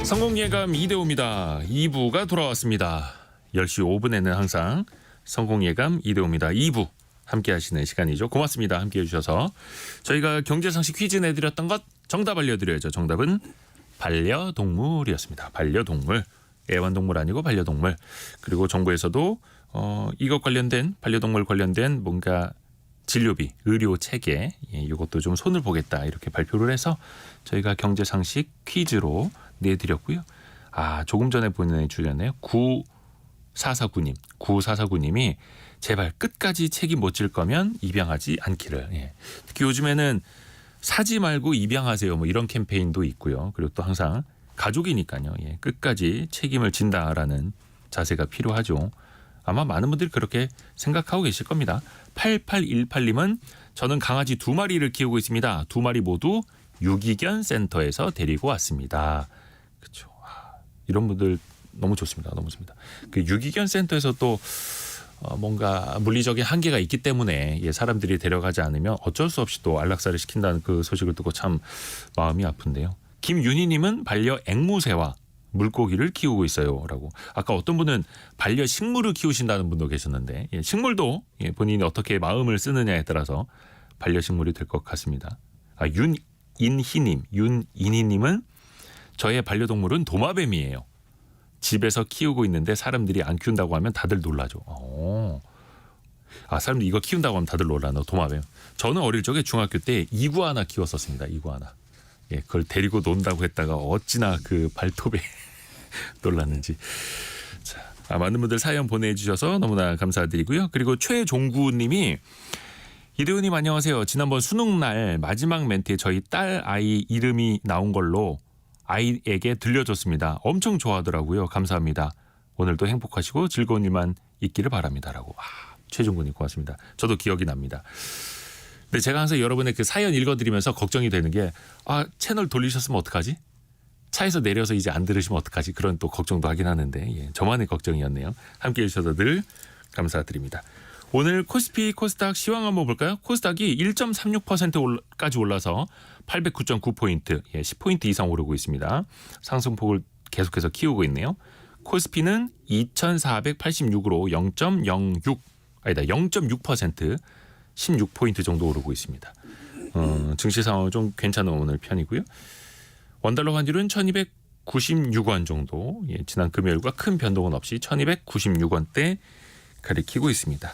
성공예감 이대호입니다. 2부가 돌아왔습니다. 10시 5분에는 항상 성공예감 이대호입니다. 2부 함께 하시는 시간이죠. 고맙습니다. 함께 해주셔서. 저희가 경제상식 퀴즈 내드렸던 것 정답 알려드려야죠. 정답은 반려동물이었습니다. 반려동물. 애완동물 아니고 반려동물. 그리고 정부에서도 이것 관련된 반려동물 관련된 뭔가 진료비, 의료 체계 이것도 좀 손을 보겠다 이렇게 발표를 해서 저희가 경제상식 퀴즈로 내드렸고요. 조금 전에 보내주셨네요. 9449님이 제발 끝까지 책임 못 질 거면 입양하지 않기를. 특히 요즘에는 사지 말고 입양하세요. 뭐 이런 캠페인도 있고요. 그리고 또 항상 가족이니까요. 끝까지 책임을 진다라는 자세가 필요하죠. 아마 많은 분들이 그렇게 생각하고 계실 겁니다. 8818님은 저는 강아지 2마리를 키우고 있습니다. 2마리 모두 유기견 센터에서 데리고 왔습니다. 그렇죠. 이런 분들 너무 좋습니다. 너무 좋습니다. 그 유기견 센터에서 또 뭔가 물리적인 한계가 있기 때문에 사람들이 데려가지 않으면 어쩔 수 없이 또 안락사를 시킨다는 그 소식을 듣고 참 마음이 아픈데요. 김윤희님은 반려 앵무새와 물고기를 키우고 있어요. 라고. 아까 어떤 분은 반려식물을 키우신다는 분도 계셨는데 식물도 본인이 어떻게 마음을 쓰느냐에 따라서 반려식물이 될 것 같습니다. 윤인희님은 저의 반려동물은 도마뱀이에요. 집에서 키우고 있는데 사람들이 안 키운다고 하면 다들 놀라죠. 사람들이 이거 키운다고 하면 다들 놀라나 도마뱀. 저는 어릴 적에 중학교 때 이구아나 키웠었습니다. 이구아나. 그걸 데리고 논다고 했다가 어찌나 그 발톱에 놀랐는지. 자, 많은 분들 사연 보내주셔서 너무나 감사드리고요. 그리고 최종구님이 이대호님 안녕하세요. 지난번 수능날 마지막 멘트에 저희 딸 아이 이름이 나온 걸로 아이에게 들려줬습니다. 엄청 좋아하더라고요. 감사합니다. 오늘도 행복하시고 즐거운 일만 있기를 바랍니다라고. 최종구님 고맙습니다. 저도 기억이 납니다. 근데 제가 항상 여러분의 그 사연 읽어드리면서 걱정이 되는 게 채널 돌리셨으면 어떡하지? 차에서 내려서 이제 안 들으시면 어떡하지? 그런 또 걱정도 하긴 하는데 저만의 걱정이었네요. 함께해 주셔서 늘 감사드립니다. 오늘 코스피 코스닥 시황 한번 볼까요? 코스닥이 1.36%까지 올라서 809.9포인트, 10포인트 이상 오르고 있습니다. 상승폭을 계속해서 키우고 있네요. 코스피는 2,486으로 0.6% 16포인트 정도 오르고 있습니다. 증시 상황은 좀 괜찮은 오늘 편이고요. 원달러 환율은 1296원 정도, 지난 금요일과 큰 변동은 없이 1296원대 가리키고 있습니다.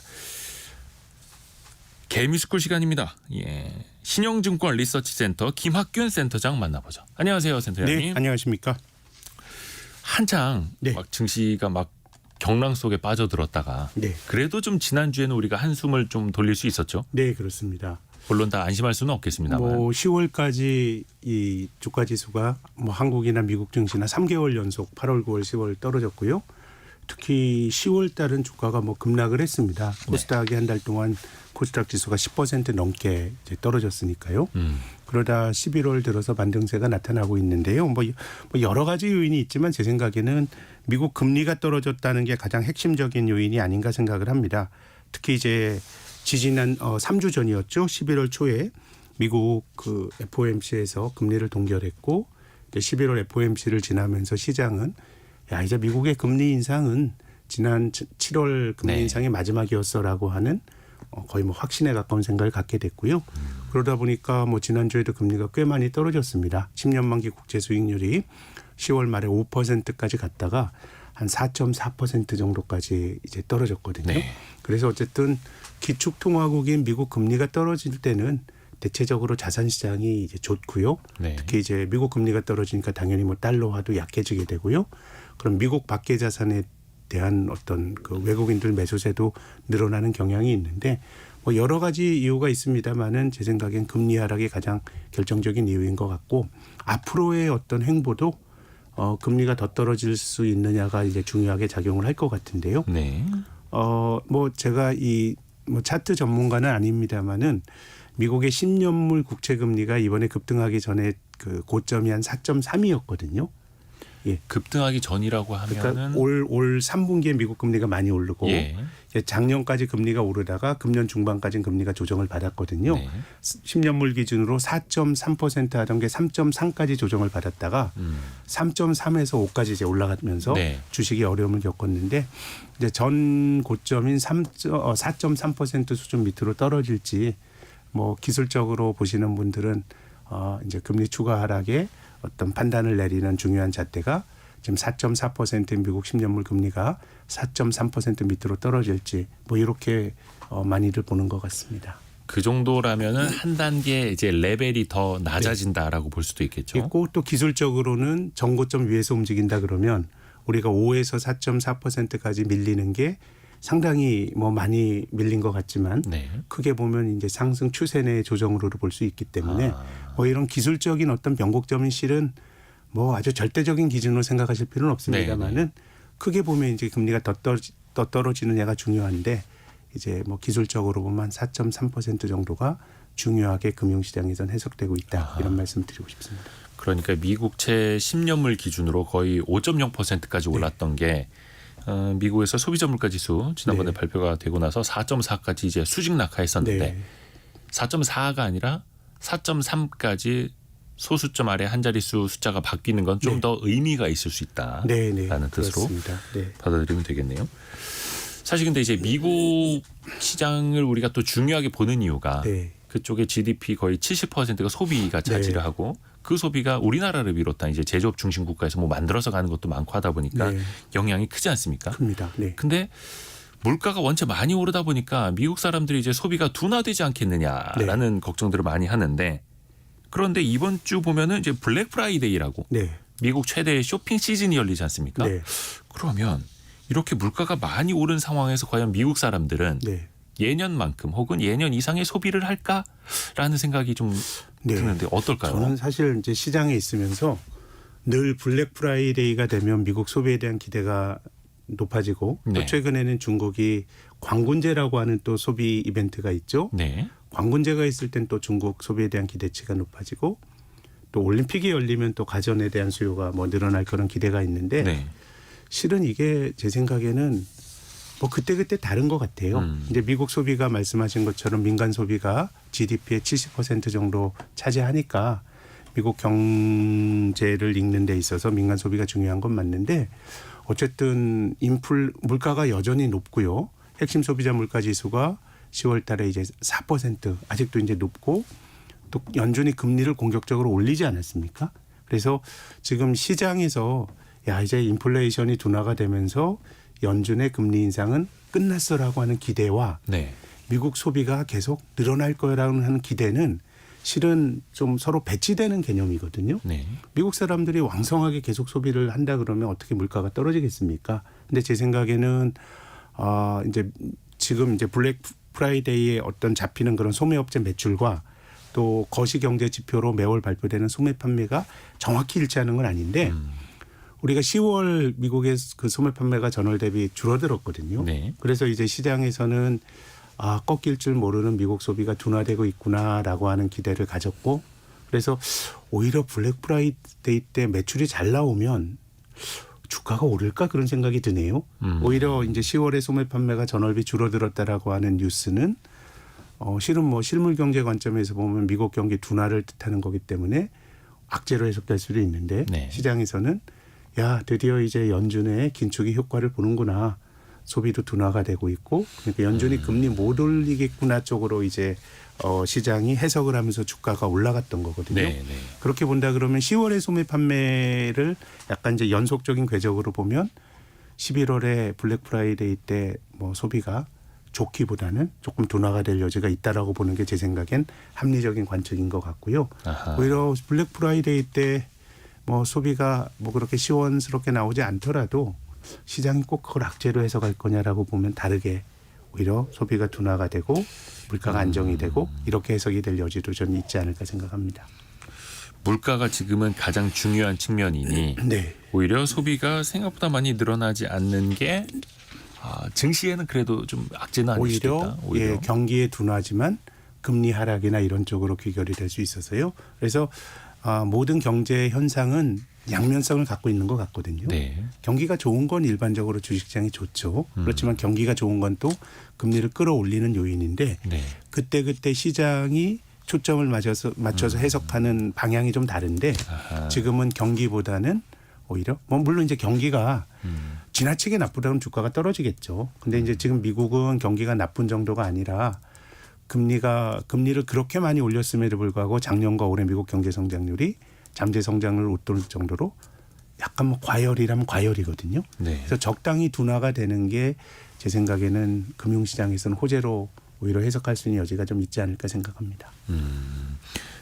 개미스쿨 시간입니다. 신영증권 리서치센터 김학균 센터장 만나보죠. 안녕하세요, 센터장님. 네, 안녕하십니까. 한창 막 증시가 막 경랑 속에 빠져들었다가 그래도 좀 지난주에는 우리가 한숨을 좀 돌릴 수 있었죠. 네, 그렇습니다. 물론 다 안심할 수는 없겠습니다만. 10월까지 이 주가 지수가 한국이나 미국 증시나 3개월 연속 8월, 9월, 10월 떨어졌고요. 특히 10월 달은 주가가 급락을 했습니다. 코스닥이 한 달 동안 코스닥 지수가 10% 넘게 이제 떨어졌으니까요. 그러다 11월 들어서 반등세가 나타나고 있는데요. 여러 가지 요인이 있지만 제 생각에는 미국 금리가 떨어졌다는 게 가장 핵심적인 요인이 아닌가 생각을 합니다. 특히 이제 지지난 3주 전이었죠. 11월 초에 미국 그 FOMC에서 금리를 동결했고 11월 FOMC를 지나면서 시장은 이제 미국의 금리 인상은 지난 7월 금리 인상이 마지막이었어라고 하는 거의 확신에 가까운 생각을 갖게 됐고요. 그러다 보니까 지난주에도 금리가 꽤 많이 떨어졌습니다. 10년 만기 국채 수익률이 10월 말에 5%까지 갔다가 한 4.4% 정도까지 이제 떨어졌거든요. 그래서 어쨌든 기축통화국인 미국 금리가 떨어질 때는 대체적으로 자산 시장이 이제 좋고요. 특히 이제 미국 금리가 떨어지니까 당연히 달러화도 약해지게 되고요. 그럼 미국 밖의 자산에 대한 어떤 그 외국인들 매수세도 늘어나는 경향이 있는데 여러 가지 이유가 있습니다만은 제 생각엔 금리 하락이 가장 결정적인 이유인 것 같고 앞으로의 어떤 행보도 금리가 더 떨어질 수 있느냐가 이제 중요하게 작용을 할 것 같은데요. 제가 차트 전문가는 아닙니다만은 미국의 10년물 국채 금리가 이번에 급등하기 전에 그 고점이 한 4.3이었거든요. 예. 급등하기 전이라고 그러니까 하면은 올 3분기에 미국 금리가 많이 오르고 예. 작년까지 금리가 오르다가 금년 중반까지는 금리가 조정을 받았거든요. 네. 10년물 기준으로 4.3% 하던 게 3.3까지 조정을 받았다가 3.3에서 5까지 이제 올라가면서 네. 주식이 어려움을 겪었는데 이제 전 고점인 4.3% 수준 밑으로 떨어질지 뭐 기술적으로 보시는 분들은 이제 금리 추가 하락에 어떤 판단을 내리는 중요한 잣대가 지금 4.4%인 미국 10년물 금리가 4.3% 밑으로 떨어질지 뭐 이렇게 많이들 보는 것 같습니다. 그 정도라면은 한 단계 이제 레벨이 더 낮아진다라고 볼 수도 있겠죠. 있고 또 기술적으로는 전고점 위에서 움직인다 그러면 우리가 5에서 4.4%까지 밀리는 게 상당히 뭐 많이 밀린 것 같지만 네. 크게 보면 이제 상승 추세 내의 조정으로 볼 수 있기 때문에 뭐 이런 기술적인 어떤 변곡점은 실은 뭐 아주 절대적인 기준으로 생각하실 필요는 없습니다만은 크게 보면 이제 금리가 더 떨어지느냐가 중요한데 이제 뭐 기술적으로 보면 4.3% 정도가 중요하게 금융시장에선 해석되고 있다 이런 말씀 드리고 싶습니다. 그러니까 미국채 10년물 기준으로 거의 5.0%까지 올랐던 게 미국에서 소비자 물가 지수 지난번에 네. 발표가 되고 나서 4.4까지 이제 수직 낙하했었는데 네. 4.4가 아니라 4.3까지 소수점 아래 한 자릿수 숫자가 바뀌는 건 좀 더 의미가 있을 수 있다라는 네, 네. 뜻으로 그렇습니다. 네. 받아들이면 되겠네요. 사실 근데 이제 미국 시장을 우리가 또 중요하게 보는 이유가 네. 그쪽의 GDP 거의 70%가 소비가 차지를 네. 하고 그 소비가 우리나라를 비롯한 이제 제조업 중심 국가에서 뭐 만들어서 가는 것도 많고 하다 보니까 네. 영향이 크지 않습니까? 큽니다. 네. 근데 물가가 원체 많이 오르다 보니까 미국 사람들이 이제 소비가 둔화되지 않겠느냐라는 걱정들을 많이 하는데 그런데 이번 주 보면은 이제 블랙 프라이데이라고 네. 미국 최대의 쇼핑 시즌이 열리지 않습니까? 네. 그러면 이렇게 물가가 많이 오른 상황에서 과연 미국 사람들은 네. 예년만큼 혹은 예년 이상의 소비를 할까라는 생각이 좀 네. 드는데 어떨까요? 저는 사실 이제 시장에 있으면서 늘 블랙 프라이데이가 되면 미국 소비에 대한 기대가 높아지고 네. 또 최근에는 중국이 광군제라고 하는 또 소비 이벤트가 있죠. 네. 광군제가 있을 땐 또 중국 소비에 대한 기대치가 높아지고 또 올림픽이 열리면 또 가전에 대한 수요가 뭐 늘어날 그런 기대가 있는데 네. 실은 이게 제 생각에는 뭐 그때그때 다른 것 같아요. 이제 미국 소비가 말씀하신 것처럼 민간 소비가 GDP의 70% 정도 차지하니까 미국 경제를 읽는 데 있어서 민간 소비가 중요한 건 맞는데 어쨌든 물가가 여전히 높고요. 핵심 소비자 물가 지수가 10월 달에 이제 4% 아직도 이제 높고 또 연준이 금리를 공격적으로 올리지 않았습니까? 그래서 지금 시장에서 야 이제 인플레이션이 둔화가 되면서 연준의 금리 인상은 끝났어라고 하는 기대와 네. 미국 소비가 계속 늘어날 거라는 하는 기대는 실은 좀 서로 배치되는 개념이거든요. 네. 미국 사람들이 왕성하게 계속 소비를 한다 그러면 어떻게 물가가 떨어지겠습니까? 근데 제 생각에는 이제 지금 이제 블랙 프라이데이에 어떤 잡히는 그런 소매업체 매출과 또 거시경제 지표로 매월 발표되는 소매 판매가 정확히 일치하는 건 아닌데 우리가 10월 미국의 그 소매 판매가 전월 대비 줄어들었거든요. 네. 그래서 이제 시장에서는 꺾일 줄 모르는 미국 소비가 둔화되고 있구나라고 하는 기대를 가졌고 그래서 오히려 블랙 프라이데이 때 매출이 잘 나오면 주가가 오를까 그런 생각이 드네요. 오히려 이제 10월에 소매 판매가 전월비 줄어들었다라고 하는 뉴스는 실은 뭐 실물 경제 관점에서 보면 미국 경기 둔화를 뜻하는 거기 때문에 악재로 해석될 수도 있는데 네. 시장에서는 야 드디어 이제 연준의 긴축이 효과를 보는구나. 소비도 둔화가 되고 있고 그러니까 연준이 금리 못 올리겠구나 쪽으로 이제 시장이 해석을 하면서 주가가 올라갔던 거거든요. 네. 네. 그렇게 본다 그러면 10월의 소매 판매를 약간 이제 연속적인 궤적으로 보면 11월에 블랙 프라이데이 때 뭐 소비가 좋기보다는 조금 둔화가 될 여지가 있다라고 보는 게 제 생각엔 합리적인 관측인 것 같고요. 아하. 오히려 블랙 프라이데이 때 뭐 소비가 뭐 그렇게 시원스럽게 나오지 않더라도 시장이 꼭 그걸 악재로 해석할 거냐라고 보면 다르게 오히려 소비가 둔화가 되고 물가가 안정이 되고 이렇게 해석이 될 여지도 저는 있지 않을까 생각합니다. 물가가 지금은 가장 중요한 측면이니 네. 오히려 소비가 생각보다 많이 늘어나지 않는 게 증시에는 그래도 좀 악재는 아닐 수도 있다. 오히려 예, 경기에 둔화지만 금리 하락이나 이런 쪽으로 귀결이 될 수 있어서요. 그래서 모든 경제 현상은 양면성을 갖고 있는 것 같거든요. 네. 경기가 좋은 건 일반적으로 주식시장이 좋죠. 그렇지만 경기가 좋은 건 또 금리를 끌어올리는 요인인데 네. 그때 시장이 초점을 맞춰서 해석하는 방향이 좀 다른데 아하. 지금은 경기보다는 오히려 뭐 물론 이제 경기가 지나치게 나쁘다면 주가가 떨어지겠죠. 근데 이제 지금 미국은 경기가 나쁜 정도가 아니라 금리를 그렇게 많이 올렸음에도 불구하고 작년과 올해 미국 경제 성장률이 잠재 성장률을 웃도는 정도로 약간 뭐 과열이라면 과열이거든요. 네. 그래서 적당히 둔화가 되는 게 제 생각에는 금융시장에서는 호재로 오히려 해석할 수 있는 여지가 좀 있지 않을까 생각합니다.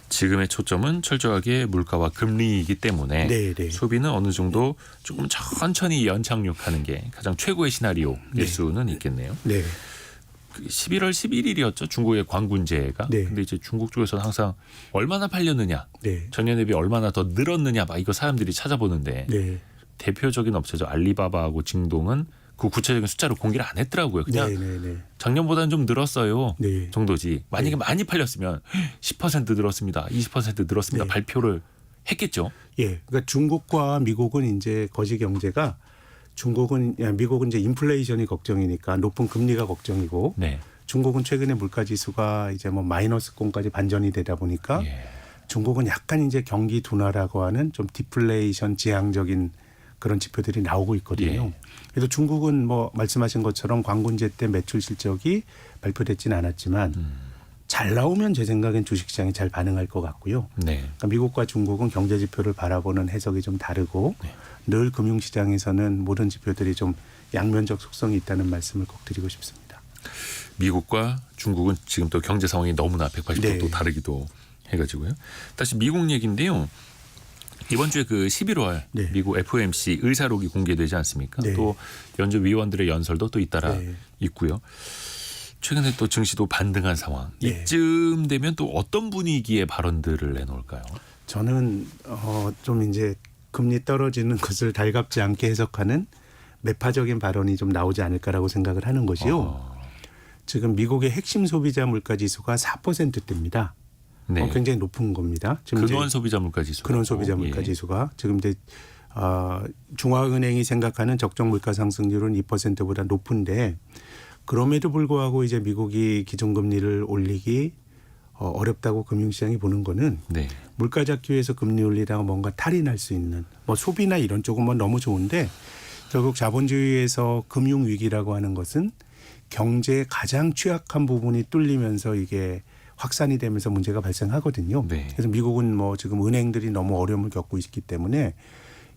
지금의 초점은 철저하게 물가와 금리이기 때문에 네, 네. 소비는 어느 정도 조금 천천히 연착륙하는 게 가장 최고의 시나리오일 네. 수는 있겠네요. 네. 11월 11일이었죠. 중국의 관군제가. 네. 근데 이제 중국 쪽에서는 항상 얼마나 팔렸느냐, 네. 전년에 비해 얼마나 더 늘었느냐, 막 이거 사람들이 찾아보는데 네. 대표적인 업체죠. 알리바바하고 징동은 그 구체적인 숫자를 공개를 안 했더라고요. 그냥 네. 작년보다는 좀 늘었어요. 네. 정도지. 만약에 많이 팔렸으면 10% 늘었습니다. 20% 늘었습니다. 네. 발표를 했겠죠. 예. 그러니까 중국과 미국은 이제 거시 경제가 미국은 이제 인플레이션이 걱정이니까 높은 금리가 걱정이고 네. 중국은 최근에 물가 지수가 이제 뭐 마이너스권까지 반전이 되다 보니까 예. 중국은 약간 이제 경기 둔화라고 하는 좀 디플레이션 지향적인 그런 지표들이 나오고 있거든요. 예. 그래서 중국은 뭐 말씀하신 것처럼 광군제 때 매출 실적이 발표됐지는 않았지만 잘 나오면 제 생각엔 주식시장이 잘 반응할 것 같고요. 네. 그러니까 미국과 중국은 경제 지표를 바라보는 해석이 좀 다르고 늘 금융시장에서는 모든 지표들이 좀 양면적 속성이 있다는 말씀을 꼭 드리고 싶습니다. 미국과 중국은 지금 또 경제 상황이 너무나 180도 네. 또 다르기도 해가지고요. 다시 미국 얘기인데요. 이번 주에 그 11월 네. 미국 FOMC 의사록이 공개되지 않습니까? 네. 또 연준 위원들의 연설도 또 잇따라 네. 있고요. 최근에 또 증시도 반등한 상황. 네. 이쯤 되면 또 어떤 분위기의 발언들을 내놓을까요? 저는 좀 이제 금리 떨어지는 것을 달갑지 않게 해석하는 매파적인 발언이 좀 나오지 않을까라고 생각을 하는 것이요. 지금 미국의 핵심 소비자 물가 지수가 4%대입니다. 네. 굉장히 높은 겁니다. 지금 근원 이제 소비자 물가 지수. 근원 소비자 물가 예. 지수가 지금 이제 중앙은행이 생각하는 적정 물가 상승률은 2%보다 높은데 그럼에도 불구하고 이제 미국이 기준금리를 올리기 어렵다고 금융시장이 보는 거는 네. 물가 잡기 위해서 금리 올리다가 뭔가 탈이 날 수 있는 뭐 소비나 이런 쪽은 뭐 너무 좋은데 결국 자본주의에서 금융위기라고 하는 것은 경제의 가장 취약한 부분이 뚫리면서 이게 확산이 되면서 문제가 발생하거든요. 네. 그래서 미국은 뭐 지금 은행들이 너무 어려움을 겪고 있기 때문에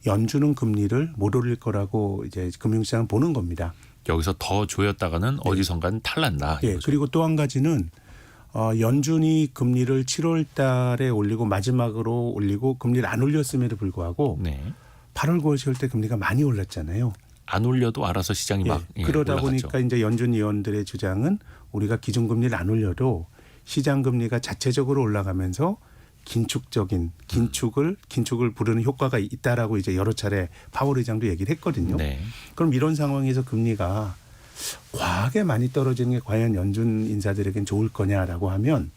연준은 금리를 못 올릴 거라고 이제 금융시장은 보는 겁니다. 여기서 더 조였다가는 어디선간 탈난다. 예. 이거죠. 그리고 또 한 가지는 연준이 금리를 7월 달에 올리고 마지막으로 올리고 금리를 안 올렸음에도 불구하고 네. 8월 9월 10월 때 금리가 많이 올랐잖아요. 안 올려도 알아서 시장이 막 그러다 올라갔죠. 보니까 이제 연준 위원들의 주장은 우리가 기준금리를 안 올려도 시장 금리가 자체적으로 올라가면서 긴축을 부르는 효과가 있다라고 이제 여러 차례 파월 의장도 얘기를 했거든요. 네. 그럼 이런 상황에서 금리가 과하게 많이 떨어지는 게 과연 연준 인사들에겐 좋을 거냐라고 하면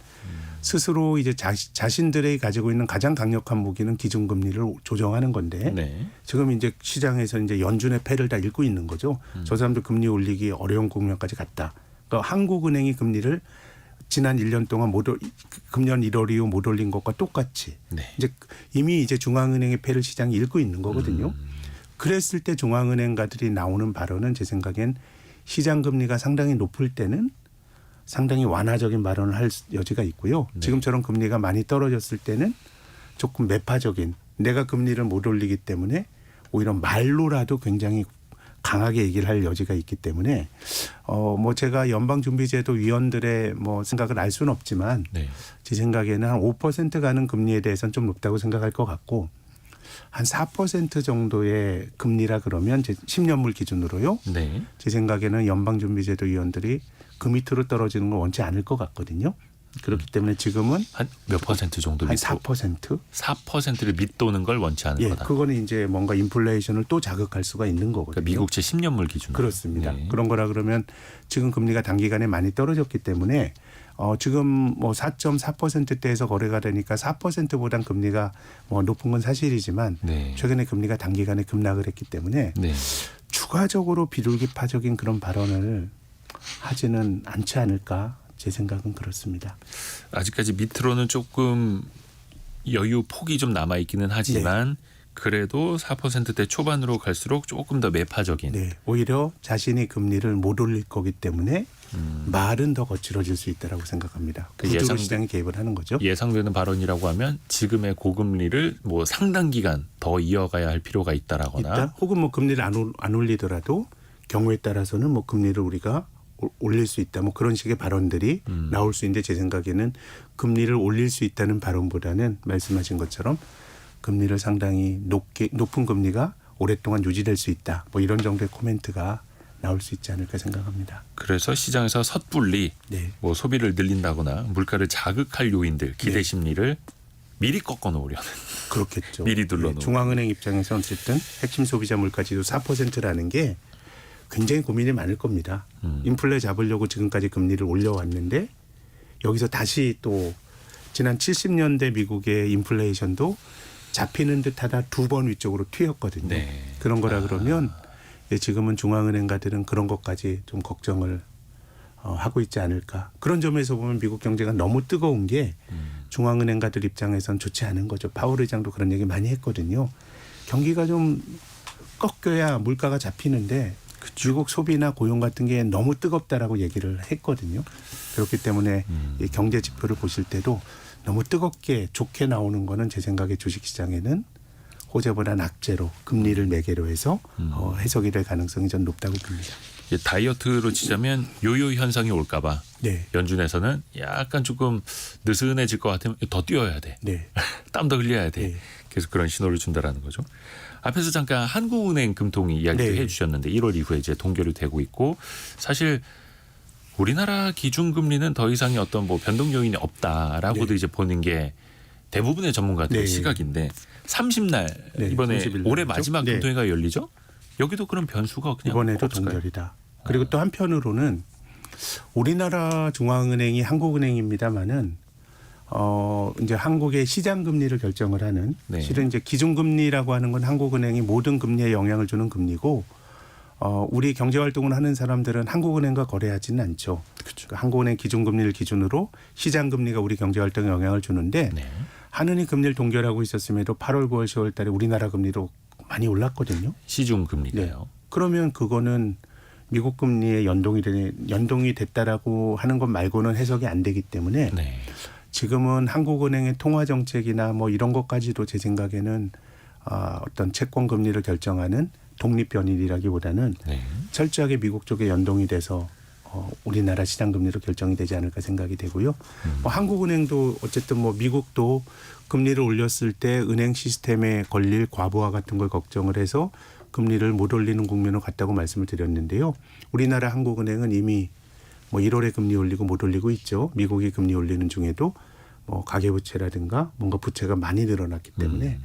스스로 이제 자신들이 가지고 있는 가장 강력한 무기는 기준금리를 조정하는 건데 네. 지금 이제 시장에서 이제 연준의 패를 다 읽고 있는 거죠. 저 사람들 금리 올리기 어려운 국면까지 갔다. 그러니까 한국은행이 금리를 지난 1년 동안 금년 1월 이후 못 올린 것과 똑같이 네. 이제 이미 이제 중앙은행의 패를 시장이 읽고 있는 거거든요. 그랬을 때 중앙은행가들이 나오는 발언은 제 생각엔 시장 금리가 상당히 높을 때는 상당히 완화적인 발언을 할 여지가 있고요. 네. 지금처럼 금리가 많이 떨어졌을 때는 조금 매파적인 내가 금리를 못 올리기 때문에 오히려 말로라도 굉장히 강하게 얘기를 할 여지가 있기 때문에 뭐 제가 연방준비제도 위원들의 뭐 생각을 알 수는 없지만 네. 제 생각에는 한 5% 가는 금리에 대해서는 좀 높다고 생각할 것 같고 한 4% 정도의 금리라 그러면 제 10년물 기준으로요. 네. 제 생각에는 연방준비제도 위원들이 그 밑으로 떨어지는 걸 원치 않을 것 같거든요. 그렇기 때문에 지금은 한 몇 퍼센트 정도 한 밑도 4%? 4%를 밑도는 걸 원치 않을 예, 거다. 그거는 이제 뭔가 인플레이션을 또 자극할 수가 있는 거거든요. 그러니까 미국제 10년물 기준으로. 그렇습니다. 네. 그런 거라 그러면 지금 금리가 단기간에 많이 떨어졌기 때문에 지금 뭐 4.4%대에서 거래가 되니까 4%보단 금리가 뭐 높은 건 사실이지만 네. 최근에 금리가 단기간에 급락을 했기 때문에 네. 추가적으로 비둘기파적인 그런 발언을 하지는 않지 않을까 제 생각은 그렇습니다. 아직까지 밑으로는 조금 여유 폭이 좀 남아 있기는 하지만 그래도 4%대 초반으로 갈수록 조금 더 매파적인. 네, 오히려 자신이 금리를 못 올릴 거기 때문에 말은 더 거칠어질 수 있다라고 생각합니다. 그 구조로 시장에 개입을 하는 거죠. 예상되는 발언이라고 하면 지금의 고금리를 뭐 상당 기간 더 이어가야 할 필요가 있다라거나 있다. 혹은 뭐 금리를 안 올리더라도 경우에 따라서는 뭐 금리를 우리가 올릴 수 있다. 뭐 그런 식의 발언들이 나올 수 있는데 제 생각에는 금리를 올릴 수 있다는 발언보다는 말씀하신 것처럼 금리를 상당히 높은 금리가 오랫동안 유지될 수 있다. 뭐 이런 정도의 코멘트가 나올 수 있지 않을까 생각합니다. 그래서 시장에서 섣불리 네. 뭐 소비를 늘린다거나 물가를 자극할 요인들 기대 네. 심리를 미리 꺾어 놓으려는 그렇겠죠. 미리 둘러놓은. 중앙은행 입장에서 어쨌든 핵심 소비자 물가지수 4%라는 게 굉장히 고민이 많을 겁니다. 인플레 잡으려고 지금까지 금리를 올려왔는데 여기서 다시 또 지난 70년대 미국의 인플레이션도 잡히는 듯하다 2번 위쪽으로 튀었거든요. 네. 그런 거라 그러면 지금은 중앙은행가들은 그런 것까지 좀 걱정을 하고 있지 않을까. 그런 점에서 보면 미국 경제가 너무 뜨거운 게 중앙은행가들 입장에선 좋지 않은 거죠. 파월 의장도 그런 얘기 많이 했거든요. 경기가 좀 꺾여야 물가가 잡히는데 미국 소비나 고용 같은 게 너무 뜨겁다라고 얘기를 했거든요. 그렇기 때문에 이 경제 지표를 보실 때도 너무 뜨겁게 좋게 나오는 거는 제 생각에 주식시장에는 호재보다 낙제로 금리를 매개로 해서 해석이 될 가능성이 전 높다고 봅니다. 다이어트로 치자면 요요 현상이 올까 봐 네. 연준에서는 약간 조금 느슨해질 것 같으면 더 뛰어야 돼. 네. 땀 더 흘려야 돼. 네. 계속 그런 신호를 준다라는 거죠. 앞에서 잠깐 한국은행 금통위 이야기도 네. 해 주셨는데 1월 이후에 이제 동결이 되고 있고 사실 우리나라 기준금리는 더 이상의 어떤 뭐 변동 요인이 없다라고도 네. 이제 보는 게 대부분의 전문가들의 네. 시각인데 30날 네. 이번에 30일 올해 날이죠. 마지막 네. 금통위가 열리죠. 여기도 그런 변수가 그냥 이번에도 없을까요? 동결이다. 그리고 또 한편으로는 우리나라 중앙은행이 한국은행입니다마는 이제 한국의 시장 금리를 결정을 하는 네. 실은 이제 기준금리라고 하는 건 한국은행이 모든 금리에 영향을 주는 금리고 우리 경제 활동을 하는 사람들은 한국은행과 거래하지는 않죠. 그러니까 한국은행 기준금리를 기준으로 시장 금리가 우리 경제 활동에 영향을 주는데 네. 한은이 금리를 동결하고 있었음에도 8월, 9월, 10월 달에 우리나라 금리도 많이 올랐거든요. 시중 금리가요. 네. 그러면 그거는 미국 금리에 연동이 됐다라고 하는 것 말고는 해석이 안 되기 때문에 네. 지금은 한국은행의 통화 정책이나 뭐 이런 것까지도 제 생각에는 어떤 채권 금리를 결정하는 독립 변인이라기보다는 네. 철저하게 미국 쪽에 연동이 돼서 우리나라 시장 금리로 결정이 되지 않을까 생각이 되고요. 뭐 한국은행도 어쨌든 뭐 미국도 금리를 올렸을 때 은행 시스템에 걸릴 과부하 같은 걸 걱정을 해서 금리를 못 올리는 국면으로 갔다고 말씀을 드렸는데요. 우리나라 한국은행은 이미 뭐 1월에 금리 올리고 못 올리고 있죠. 미국이 금리 올리는 중에도 뭐 가계부채라든가 뭔가 부채가 많이 늘어났기 때문에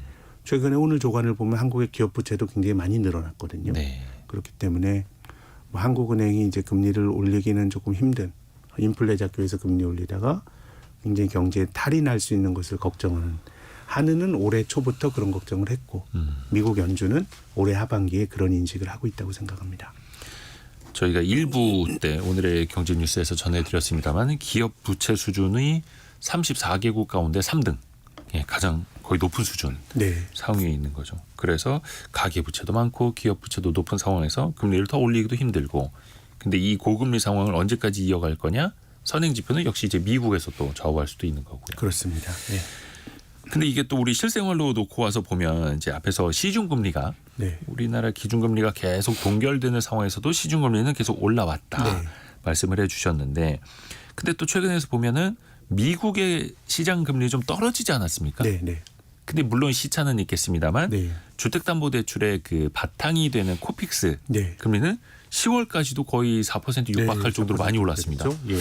최근에 오늘 조간을 보면 한국의 기업 부채도 굉장히 많이 늘어났거든요. 네. 그렇기 때문에 뭐 한국은행이 이제 금리를 올리기는 조금 힘든 인플레 잡기 위해서 금리 올리다가 굉장히 경제에 탈이 날 수 있는 것을 걱정하는 한은은 올해 초부터 그런 걱정을 했고 미국 연준은 올해 하반기에 그런 인식을 하고 있다고 생각합니다. 저희가 일부 때 오늘의 경제 뉴스에서 전해드렸습니다만 기업 부채 수준이 34개국 가운데 3등, 예, 가장 거의 높은 수준 네. 상위에 있는 거죠. 그래서 가계 부채도 많고 기업 부채도 높은 상황에서 금리를 더 올리기도 힘들고, 근데 이 고금리 상황을 언제까지 이어갈 거냐? 선행 지표는 역시 이제 미국에서 또 좌우할 수도 있는 거고요. 그렇습니다. 네. 근데 이게 또 우리 실생활로 놓고 와서 보면 이제 앞에서 시중금리가 네. 우리나라 기준금리가 계속 동결되는 상황에서도 시중금리는 계속 올라왔다 네. 말씀을 해주셨는데, 근데 또 최근에서 보면은 미국의 시장 금리 좀 떨어지지 않았습니까? 네. 네. 근데 물론 시차는 있겠습니다만 네. 주택담보대출의 그 바탕이 되는 코픽스 네. 금리는 10월까지도 거의 4% 육박할 정도로 많이 올랐습니다. 그렇죠? 예.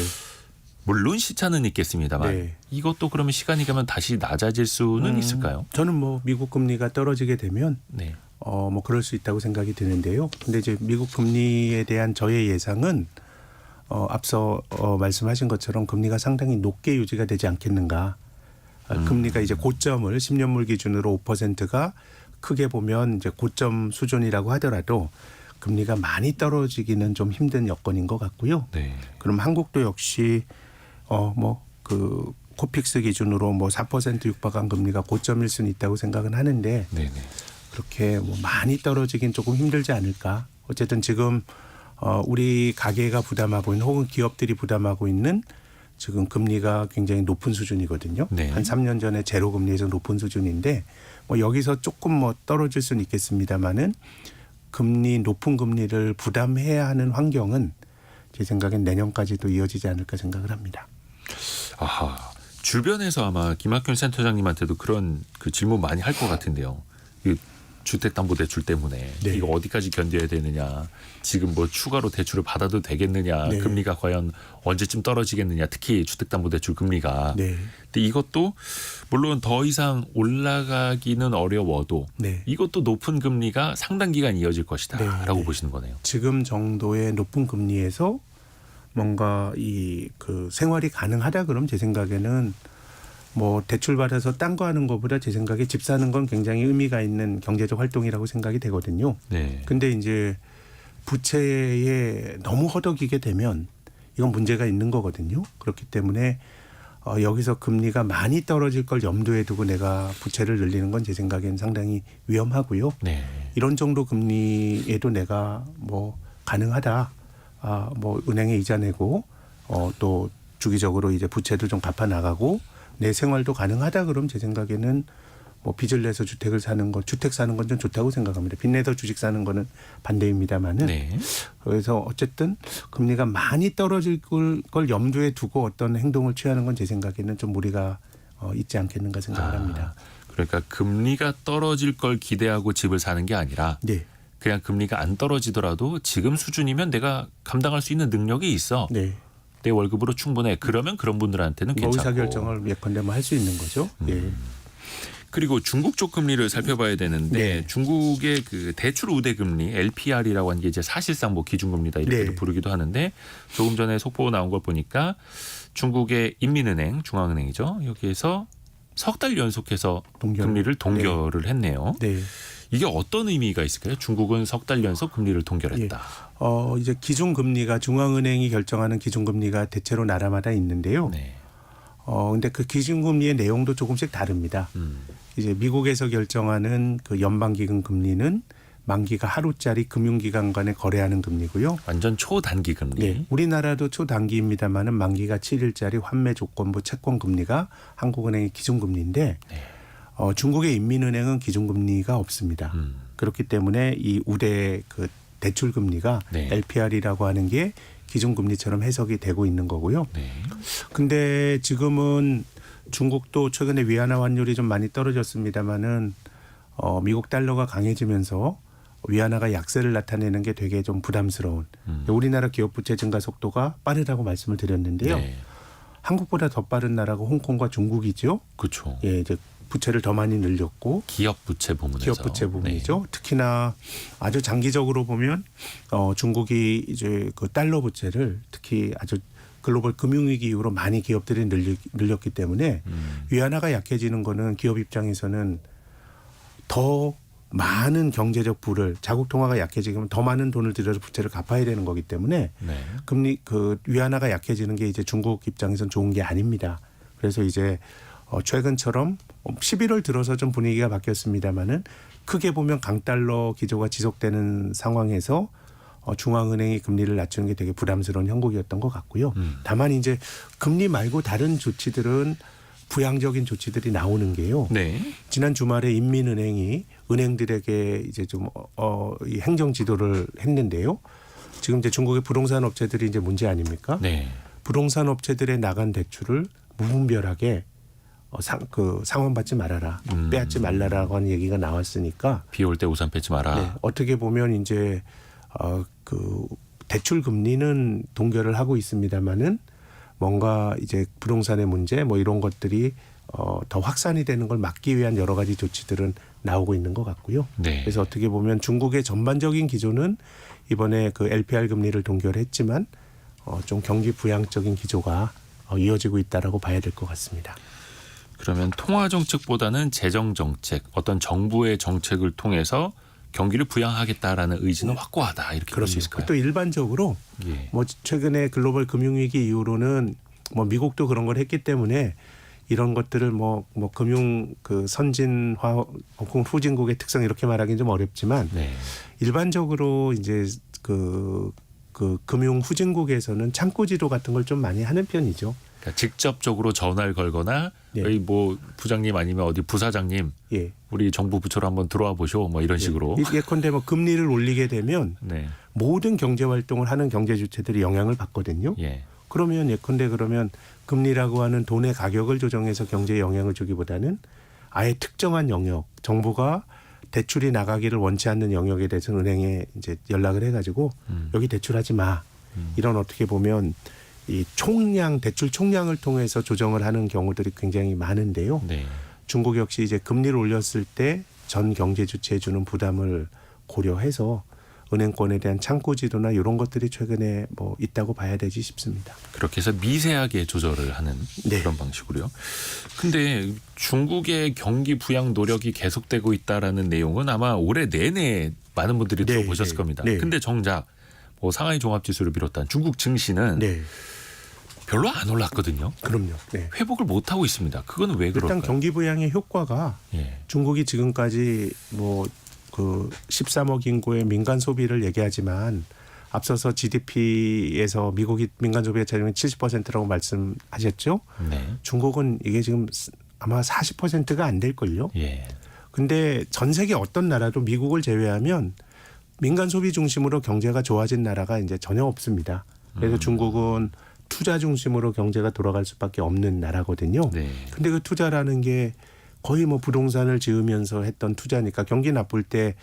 물론 시차는 있겠습니다만 네. 이것도 그러면 시간이 가면 다시 낮아질 수는 있을까요? 저는 뭐 미국 금리가 떨어지게 되면 네. 뭐 그럴 수 있다고 생각이 드는데요. 근데 이제 미국 금리에 대한 저의 예상은 앞서 말씀하신 것처럼 금리가 상당히 높게 유지가 되지 않겠는가. 금리가 이제 고점을 10년물 기준으로 5%가 크게 보면 이제 고점 수준이라고 하더라도 금리가 많이 떨어지기는 좀 힘든 여건인 것 같고요. 네. 그럼 한국도 역시 그 코픽스 기준으로 4% 육박한 금리가 고점일 수는 있다고 생각은 하는데 네네. 그렇게 많이 떨어지긴 조금 힘들지 않을까. 어쨌든 지금 우리 가계가 부담하고 있는 혹은 기업들이 부담하고 있는 지금 금리가 굉장히 높은 수준이거든요. 네. 한 3년 전에 제로 금리에서 높은 수준인데 여기서 조금 떨어질 수는 있겠습니다만은 높은 금리를 부담해야 하는 환경은 제 생각엔 내년까지도 이어지지 않을까 생각을 합니다. 아하. 주변에서 아마 김학균 센터장님한테도 그런 그 질문 많이 할 것 같은데요. 이 주택담보대출 때문에 네. 이거 어디까지 견뎌야 되느냐, 지금 뭐 추가로 대출을 받아도 되겠느냐, 네. 금리가 과연 언제쯤 떨어지겠느냐, 특히 주택담보대출 금리가. 네. 근데 이것도 물론 더 이상 올라가기는 어려워도 네. 이것도 높은 금리가 상당 기간 이어질 것이다라고 네. 보시는 거네요. 지금 정도의 높은 금리에서 뭔가 그 생활이 가능하다 그럼 제 생각에는 대출 받아서 딴 거 하는 것보다 제 생각에 집 사는 건 굉장히 의미가 있는 경제적 활동이라고 생각이 되거든요. 네. 근데 이제 부채에 너무 허덕이게 되면 이건 문제가 있는 거거든요. 그렇기 때문에 여기서 금리가 많이 떨어질 걸 염두에 두고 내가 부채를 늘리는 건 제 생각엔 상당히 위험하고요. 네. 이런 정도 금리에도 내가 가능하다. 은행에 이자 내고 또 주기적으로 이제 부채도 좀 갚아 나가고 내 생활도 가능하다 그럼 제 생각에는 빚을 내서 주택 사는 건 좀 좋다고 생각합니다. 빚 내서 주식 사는 거는 반대입니다만은. 네. 그래서 어쨌든 금리가 많이 떨어질 걸 염두에 두고 어떤 행동을 취하는 건 제 생각에는 좀 무리가 있지 않겠는가 생각을 합니다. 그러니까 금리가 떨어질 걸 기대하고 집을 사는 게 아니라 네. 그냥 금리가 안 떨어지더라도 지금 수준이면 내가 감당할 수 있는 능력이 있어. 네. 내 월급으로 충분해. 그러면 그런 분들한테는 괜찮고. 의사결정을 예컨대 할 수 있는 거죠. 예. 그리고 중국 쪽 금리를 살펴봐야 되는데 네. 중국의 그 대출 우대 금리 LPR이라고 하는 게 이제 사실상 기준금리다 이렇게 네. 부르기도 하는데 조금 전에 속보 나온 걸 보니까 중국의 인민은행 중앙은행이죠. 여기에서 석 달 연속해서 금리를 동결을 했네요. 네. 이게 어떤 의미가 있을까요? 중국은 석 달 연속 금리를 동결했다. 이제 기준금리가 중앙은행이 결정하는 기준금리가 대체로 나라마다 있는데요. 네. 근데 그 기준금리의 내용도 조금씩 다릅니다. 이제 미국에서 결정하는 그 연방기금 금리는 만기가 하루짜리 금융기관 간에 거래하는 금리고요. 완전 초단기 금리. 네. 우리나라도 초단기입니다만은 만기가 7일짜리 환매 조건부 채권 금리가 한국은행의 기준금리인데 네. 중국의 인민은행은 기준금리가 없습니다. 그렇기 때문에 이 우대 그 대출 금리가 네. LPR이라고 하는 게 기준금리처럼 해석이 되고 있는 거고요. 네. 근데 지금은 중국도 최근에 위안화 환율이 좀 많이 떨어졌습니다만은 미국 달러가 강해지면서 위안화가 약세를 나타내는 게 되게 좀 부담스러운. 우리나라 기업 부채 증가 속도가 빠르다고 말씀을 드렸는데요. 네. 한국보다 더 빠른 나라가 홍콩과 중국이죠. 그렇죠. 예, 이제 부채를 더 많이 늘렸고 기업 부채 부문에서. 기업 부채 부분이죠. 특히나 아주 장기적으로 보면 중국이 이제 그 달러 부채를 특히 아주 글로벌 금융위기 이후로 많이 기업들이 늘렸기 때문에 위안화가 약해지는 거는 기업 입장에서는 더 많은 경제적 부를 자국 통화가 약해지면 더 많은 돈을 들여서 부채를 갚아야 되는 거기 때문에 네. 금리 그 위안화가 약해지는 게 이제 중국 입장에서는 좋은 게 아닙니다. 그래서 이제 최근처럼 11월 들어서 좀 분위기가 바뀌었습니다마는 크게 보면 강달러 기조가 지속되는 상황에서 중앙은행이 금리를 낮추는 게 되게 부담스러운 형국이었던 것 같고요. 다만 이제 금리 말고 다른 조치들은 부양적인 조치들이 나오는 게요. 네. 지난 주말에 인민은행이 은행들에게 이제 좀 이 행정 지도를 했는데요. 지금 이제 중국의 부동산 업체들이 이제 문제 아닙니까? 네. 부동산 업체들의 나간 대출을 무분별하게 상환받지 말아라, 빼앗지 말라라고 하는 얘기가 나왔으니까 비 올 때 우산 빼지 마라. 네, 어떻게 보면 이제 그 대출 금리는 동결을 하고 있습니다만은 뭔가 이제 부동산의 문제 이런 것들이 더 확산이 되는 걸 막기 위한 여러 가지 조치들은 나오고 있는 것 같고요. 네. 그래서 어떻게 보면 중국의 전반적인 기조는 이번에 그 LPR 금리를 동결했지만 좀 경기 부양적인 기조가 이어지고 있다라고 봐야 될 것 같습니다. 그러면 통화 정책보다는 재정 정책, 어떤 정부의 정책을 통해서 경기를 부양하겠다라는 의지는 확고하다 이렇게 볼 수 그럼요. 있을까요? 또 일반적으로 예. 뭐 최근에 글로벌 금융위기 이후로는 뭐 미국도 그런 걸 했기 때문에 이런 것들을 뭐 금융 그 선진화 혹은 후진국의 특성 이렇게 말하기는 좀 어렵지만 네. 일반적으로 이제 그 금융 후진국에서는 창구지도 같은 걸 좀 많이 하는 편이죠. 그러니까 직접적으로 전화를 걸거나 예. 여기 뭐 부장님 아니면 어디 부사장님 예. 우리 정부 부처로 한번 들어와 보쇼 뭐 이런 식으로. 예컨대 뭐 금리를 올리게 되면 네. 모든 경제 활동을 하는 경제 주체들이 영향을 받거든요. 예. 그러면 예컨대 그러면 금리라고 하는 돈의 가격을 조정해서 경제에 영향을 주기보다는 아예 특정한 영역, 정부가 대출이 나가기를 원치 않는 영역에 대해서는 은행에 이제 연락을 해가지고 여기 대출하지 마. 이런 어떻게 보면 이 총량 대출 총량을 통해서 조정을 하는 경우들이 굉장히 많은데요. 네. 중국 역시 이제 금리를 올렸을 때 전 경제 주체에 주는 부담을 고려해서 은행권에 대한 창구 지도나 이런 것들이 최근에 뭐 있다고 봐야 되지 싶습니다. 그렇게 해서 미세하게 조절을 하는 네. 그런 방식으로요. 근데 중국의 경기 부양 노력이 계속되고 있다라는 내용은 아마 올해 내내 많은 분들이 네, 들어보셨을 네, 겁니다. 네. 근데 정작 뭐 상하이 종합지수를 비롯한 중국 증시는 네, 별로 안 올랐거든요. 그럼요. 네. 회복을 못 하고 있습니다. 그건 왜 일단 그럴까요? 경기 부양의 효과가 예. 중국이 지금까지 뭐 그 13억 인구의 민간 소비를 얘기하지만 앞서서 GDP에서 미국이 민간 소비가 차지하면 70%라고 말씀하셨죠. 네. 중국은 이게 지금 아마 40%가 안 될걸요. 예. 근데 전 세계 어떤 나라도 미국을 제외하면 민간 소비 중심으로 경제가 좋아진 나라가 이제 전혀 없습니다. 그래서 중국은 투자 중심으로 경제가 돌아갈 수밖에 없는 나라거든요. 네. 근데 그 투자라는 게 거의 뭐 부동산을 지으면서 했던 투자니까 경기 나쁠 때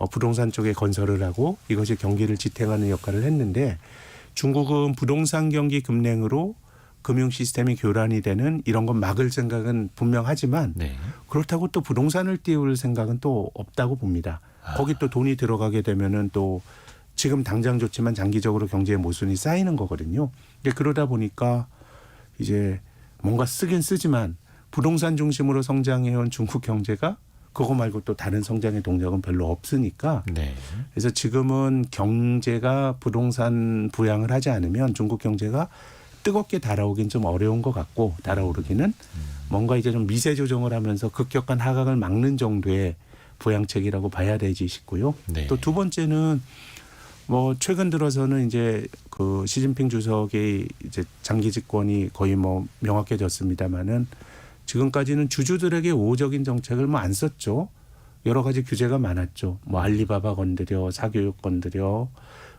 부동산 쪽에 건설을 하고 이것이 경기를 지탱하는 역할을 했는데 중국은 부동산 경기 급냉으로 금융 시스템이 교란이 되는 이런 건 막을 생각은 분명하지만 네. 그렇다고 또 부동산을 띄울 생각은 또 없다고 봅니다. 거기 또 돈이 들어가게 되면은 또 지금 당장 좋지만 장기적으로 경제의 모순이 쌓이는 거거든요. 그러다 보니까 이제 뭔가 쓰긴 쓰지만 부동산 중심으로 성장해온 중국 경제가 그거 말고 또 다른 성장의 동력은 별로 없으니까 네. 그래서 지금은 경제가 부동산 부양을 하지 않으면 중국 경제가 뜨겁게 달아오긴 좀 어려운 것 같고 달아오르기는 뭔가 이제 좀 미세 조정을 하면서 급격한 하강을 막는 정도의 부양책이라고 봐야 되지 싶고요. 네. 또 두 번째는 뭐 최근 들어서는 이제 그 시진핑 주석의 이제 장기 집권이 거의 뭐 명확해졌습니다마는 지금까지는 주주들에게 우호적인 정책을 뭐 안 썼죠. 여러 가지 규제가 많았죠. 뭐 알리바바 건드려, 사교육 건드려,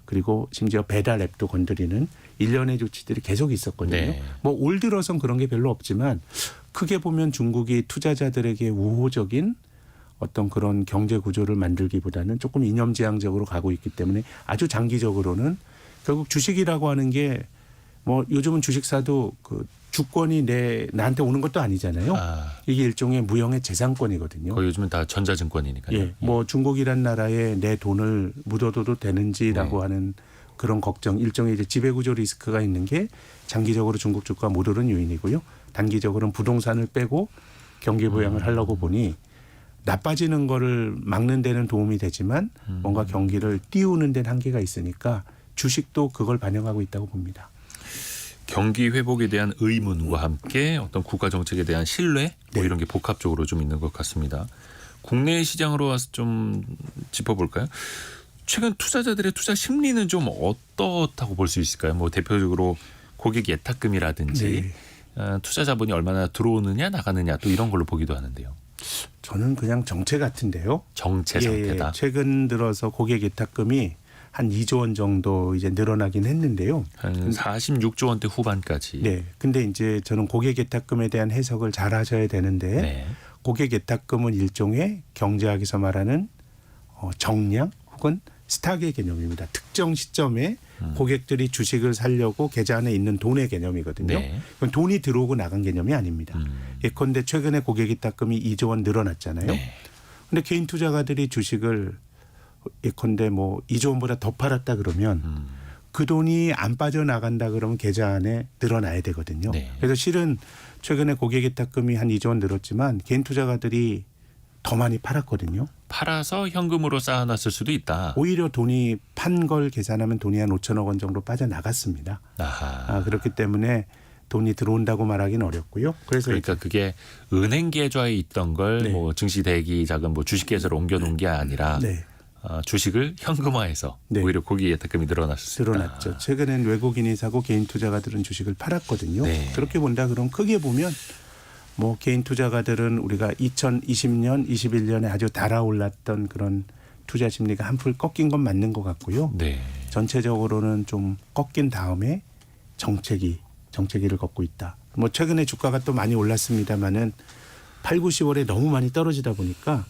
그리고 심지어 배달 앱도 건드리는 일련의 조치들이 계속 있었거든요. 네. 뭐 올 들어선 그런 게 별로 없지만 크게 보면 중국이 투자자들에게 우호적인 어떤 그런 경제 구조를 만들기보다는 조금 이념지향적으로 가고 있기 때문에 아주 장기적으로는 결국 주식이라고 하는 게 뭐 요즘은 주식사도 그 주권이 나한테 오는 것도 아니잖아요. 이게 일종의 무형의 재산권이거든요. 거의 요즘은 다 전자증권이니까요. 예, 뭐 중국이란 나라에 내 돈을 묻어둬도 되는지라고 네. 하는 그런 걱정, 일종의 이제 지배구조 리스크가 있는 게 장기적으로 중국 주가 못 오른 요인이고요. 단기적으로는 부동산을 빼고 경기 부양을 하려고 보니 나빠지는 거를 막는 데는 도움이 되지만 뭔가 경기를 띄우는 데는 한계가 있으니까 주식도 그걸 반영하고 있다고 봅니다. 경기 회복에 대한 의문과 함께 어떤 국가 정책에 대한 신뢰 뭐 네. 이런 게 복합적으로 좀 있는 것 같습니다. 국내 시장으로 와서 좀 짚어볼까요? 최근 투자자들의 투자 심리는 좀 어떻다고 볼 수 있을까요? 뭐 대표적으로 고객 예탁금이라든지 투자 자본이 얼마나 들어오느냐 나가느냐 또 이런 걸로 보기도 하는데요. 저는 그냥 정체 같은데요. 정체 상태다. 최근 들어서 고객 예탁금이 한 2조 원 정도 이제 늘어나긴 했는데요. 한 46조 원대 후반까지. 네. 근데 이제 저는 고객 예탁금에 대한 해석을 잘 하셔야 되는데 네. 고객 예탁금은 일종의 경제학에서 말하는 정량 혹은 스탁의 개념입니다. 특정 시점에 고객들이 주식을 사려고 계좌 안에 있는 돈의 개념이거든요. 네. 그건 돈이 들어오고 나간 개념이 아닙니다. 예컨대 최근에 고객 예탁금이 2조 원 늘어났잖아요. 네. 근데 개인 투자가들이 주식을 예컨대 뭐 2조 원보다 더 팔았다 그러면 그 돈이 안 빠져나간다 그러면 계좌 안에 늘어나야 되거든요. 네. 그래서 실은 최근에 고객예탁금이 한 2조 원 늘었지만 개인 투자가들이 더 많이 팔았거든요. 팔아서 현금으로 쌓아놨을 수도 있다. 오히려 돈이 판 걸 계산하면 돈이 한 5천억 원 정도 빠져나갔습니다. 아하. 그렇기 때문에 돈이 들어온다고 말하기는 어렵고요. 그래서 그러니까 그게 은행 계좌에 있던 걸 네. 뭐 증시 대기 자금 뭐 주식 계좌로 옮겨놓은 게 아니라 네, 주식을 현금화해서 네. 오히려 고기 예탁금이 늘어났을 수 있다. 드러났죠. 최근엔 외국인이 사고 개인 투자가들은 주식을 팔았거든요. 네. 그렇게 본다 그러면 크게 보면 뭐 개인 투자가들은 우리가 2020년, 21년에 아주 달아올랐던 그런 투자 심리가 한풀 꺾인 건 맞는 것 같고요. 네. 전체적으로는 좀 꺾인 다음에 정체기를 걷고 있다. 뭐 최근에 주가가 또 많이 올랐습니다마는 8, 9, 10월에 너무 많이 떨어지다 보니까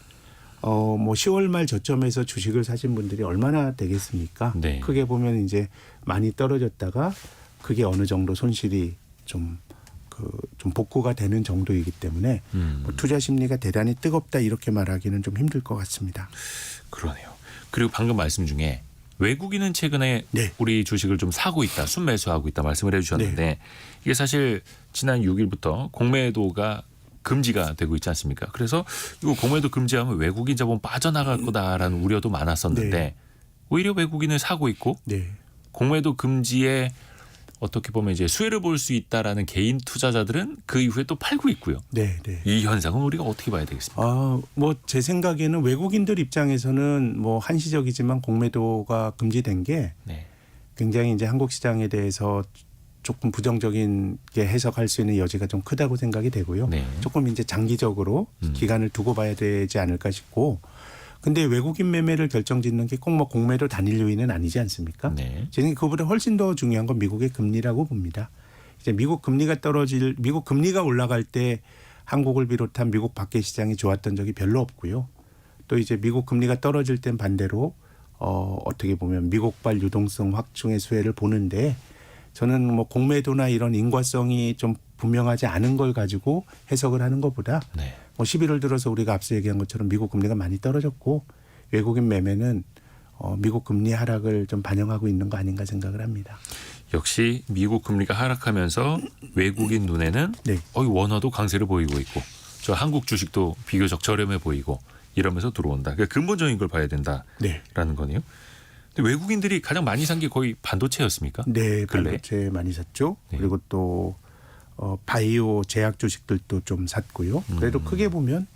뭐 10월 말 저점에서 주식을 사신 분들이 얼마나 되겠습니까? 네. 크게 보면 이제 많이 떨어졌다가 그게 어느 정도 손실이 좀 복구가 되는 정도이기 때문에 뭐 투자 심리가 대단히 뜨겁다 이렇게 말하기는 좀 힘들 것 같습니다. 그러네요. 그리고 방금 말씀 중에 외국인은 최근에 네. 우리 주식을 좀 사고 있다, 순매수하고 있다 말씀을 해주셨는데 네. 이게 사실 지난 6일부터 공매도가 금지가 되고 있지 않습니까? 그래서 이거 공매도 금지하면 외국인 자본 빠져나갈 거다라는 우려도 많았었는데 네. 오히려 외국인을 사고 있고 네. 공매도 금지에 어떻게 보면 이제 수혜를 볼 수 있다라는 개인 투자자들은 그 이후에 또 팔고 있고요. 네. 네. 이 현상은 우리가 어떻게 봐야 되겠습니까? 뭐 제 생각에는 외국인들 입장에서는 뭐 한시적이지만 공매도가 금지된 게 네. 굉장히 이제 한국 시장에 대해서 조금 부정적인 게 해석할 수 있는 여지가 좀 크다고 생각이 되고요. 네. 조금 이제 장기적으로 기간을 두고 봐야 되지 않을까 싶고, 근데 외국인 매매를 결정짓는 게 꼭 뭐 공매도 단일 요인은 아니지 않습니까? 네. 저는 그보다 훨씬 더 중요한 건 미국의 금리라고 봅니다. 이제 미국 금리가 올라갈 때 한국을 비롯한 미국 밖의 시장이 좋았던 적이 별로 없고요. 또 이제 미국 금리가 떨어질 땐 반대로 어떻게 보면 미국발 유동성 확충의 수혜를 보는데, 저는 뭐 공매도나 이런 인과성이 좀 분명하지 않은 걸 가지고 해석을 하는 것보다 네. 뭐 11월 들어서 우리가 앞서 얘기한 것처럼 미국 금리가 많이 떨어졌고 외국인 매매는 미국 금리 하락을 좀 반영하고 있는 거 아닌가 생각을 합니다. 역시 미국 금리가 하락하면서 외국인 눈에는 네. 원화도 강세를 보이고 있고 저 한국 주식도 비교적 저렴해 보이고 이러면서 들어온다. 그러니까 근본적인 걸 봐야 된다라는 네. 거네요. 근데 외국인들이 가장 많이 산 게 거의 반도체였습니까? 네, 근래? 반도체 많이 샀죠. 네. 그리고 또 바이오 제약 주식들도 좀 샀고요. 그래도 크게 보면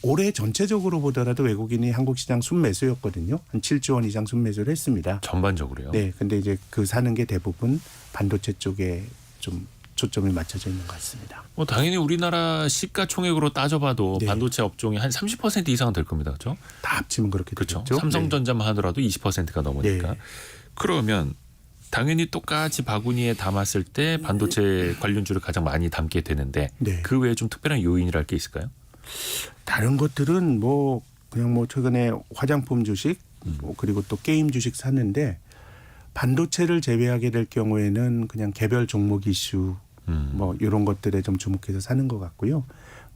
올해 전체적으로 보더라도 외국인이 한국 시장 순매수였거든요. 한 7조 원 이상 순매수를 했습니다. 전반적으로요. 네, 근데 이제 그 사는 게 대부분 반도체 쪽에 좀 초점이 맞춰져 있는 것 같습니다. 뭐 당연히 우리나라 시가총액으로 따져봐도 네. 반도체 업종이 한 30% 이상은 될 겁니다. 그렇죠? 다 합치면 그렇게 그렇죠. 되겠죠. 삼성전자만 하더라도 20%가 넘으니까. 네. 그러면 당연히 똑같이 바구니에 담았을 때 반도체 관련주를 가장 많이 담게 되는데 네. 그 외에 좀 특별한 요인이랄 게 있을까요? 다른 것들은 뭐 그냥 뭐 최근에 화장품 주식 뭐 그리고 또 게임 주식 샀는데 반도체를 제외하게 될 경우에는 그냥 개별 종목 이슈 뭐 이런 것들에 좀 주목해서 사는 것 같고요.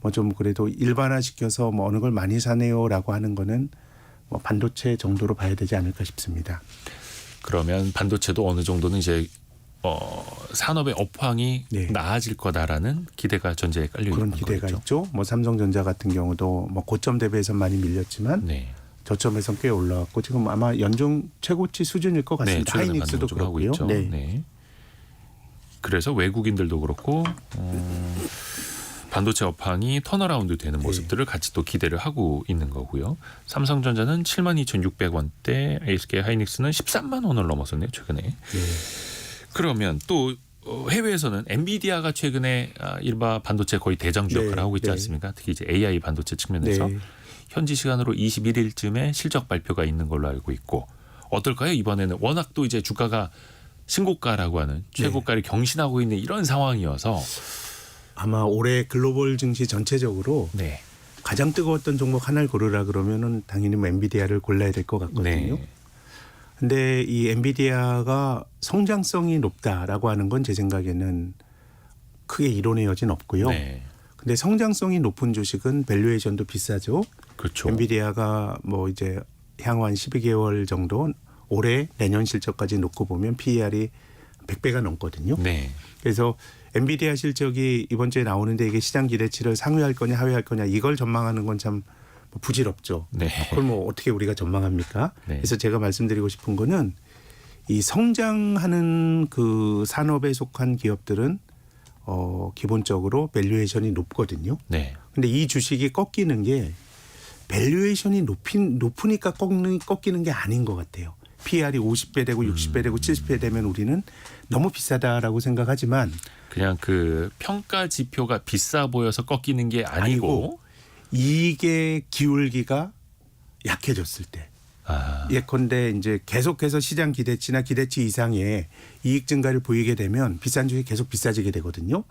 뭐 좀 그래도 일반화시켜서 뭐 어느 걸 많이 사네요라고 하는 거는 뭐 반도체 정도로 봐야 되지 않을까 싶습니다. 그러면 반도체도 어느 정도는 이제 산업의 업황이 네. 나아질 거다라는 기대가 전제에 깔려 그런 있는 기대가 거겠죠. 있죠. 뭐 삼성전자 같은 경우도 뭐 고점 대비해서 많이 밀렸지만 네. 저점에서 꽤 올라왔고 지금 아마 연중 최고치 수준일 것 네, 같습니다. 최근에 하이닉스도 반등 좀 하고 그렇고요. 있죠. 네. 네. 그래서 외국인들도 그렇고 반도체 업황이 턴어라운드 되는 네. 모습들을 같이 또 기대를 하고 있는 거고요. 삼성전자는 72,600원대, SK 하이닉스는 13만 원을 넘었었네요, 최근에. 네. 그러면 또 해외에서는 엔비디아가 최근에 일바 반도체 거의 대장주 역할을 네, 하고 있지 네. 않습니까? 특히 이제 AI 반도체 측면에서 네. 현지 시간으로 21일쯤에 실적 발표가 있는 걸로 알고 있고 어떨까요? 이번에는 워낙 또 이제 주가가 신고가라고 하는 최고가를 경신하고 있는 이런 상황이어서 아마 올해 글로벌 증시 전체적으로 네. 가장 뜨거웠던 종목 하나를 고르라 그러면은 당연히 뭐 엔비디아를 골라야 될 것 같거든요. 네. 근데 이 엔비디아가 성장성이 높다라고 하는 건 제 생각에는 크게 이론의 여지는 없고요. 네. 근데 성장성이 높은 주식은 밸류에이션도 비싸죠. 그렇죠. 엔비디아가 뭐 이제 향후 한 12개월 정도 올해 내년 실적까지 놓고 보면 PER이 100배가 넘거든요. 네. 그래서 엔비디아 실적이 이번 주에 나오는데 이게 시장 기대치를 상회할 거냐 하회할 거냐 이걸 전망하는 건 참 부질없죠. 네. 그걸 뭐 어떻게 우리가 전망합니까? 네. 그래서 제가 말씀드리고 싶은 거는 이 성장하는 그 산업에 속한 기업들은 기본적으로 밸류에이션이 높거든요. 네. 근데 이 주식이 꺾이는 게 밸류에이션이 높으니까 꺾이는 게 아닌 것 같아요. PR이 50배 되고 60배 되고 70배 되면 우리는 너무 비싸다라고 생각하지만 그냥 그 평가 지표가 비싸 보여서 꺾이는 게 아니고 이게 기울기가 약해졌을 때 예컨대 이제 계속해서 시장 기대치나 기대치 이상의 이익 증가를 보이게 되면 비싼 주식이 계속 비싸지게 되거든요.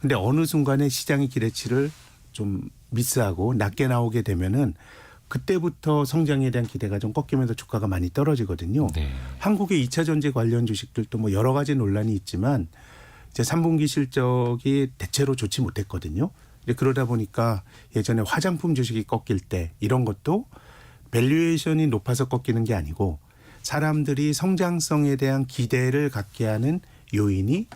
근데 어느 순간에 시장의 기대치를 좀 미스하고 낮게 나오게 되면은 그때부터 성장에 대한 기대가 좀 꺾이면서 주가가 많이 떨어지거든요. 네. 한국의 2차 전지 관련 주식들도 뭐 여러 가지 논란이 있지만 이제 3분기 실적이 대체로 좋지 못했거든요. 이제 그러다 보니까 예전에 화장품 주식이 꺾일 때 이런 것도 밸류에이션이 높아서 꺾이는 게 아니고 사람들이 성장성에 대한 기대를 갖게 하는 요인이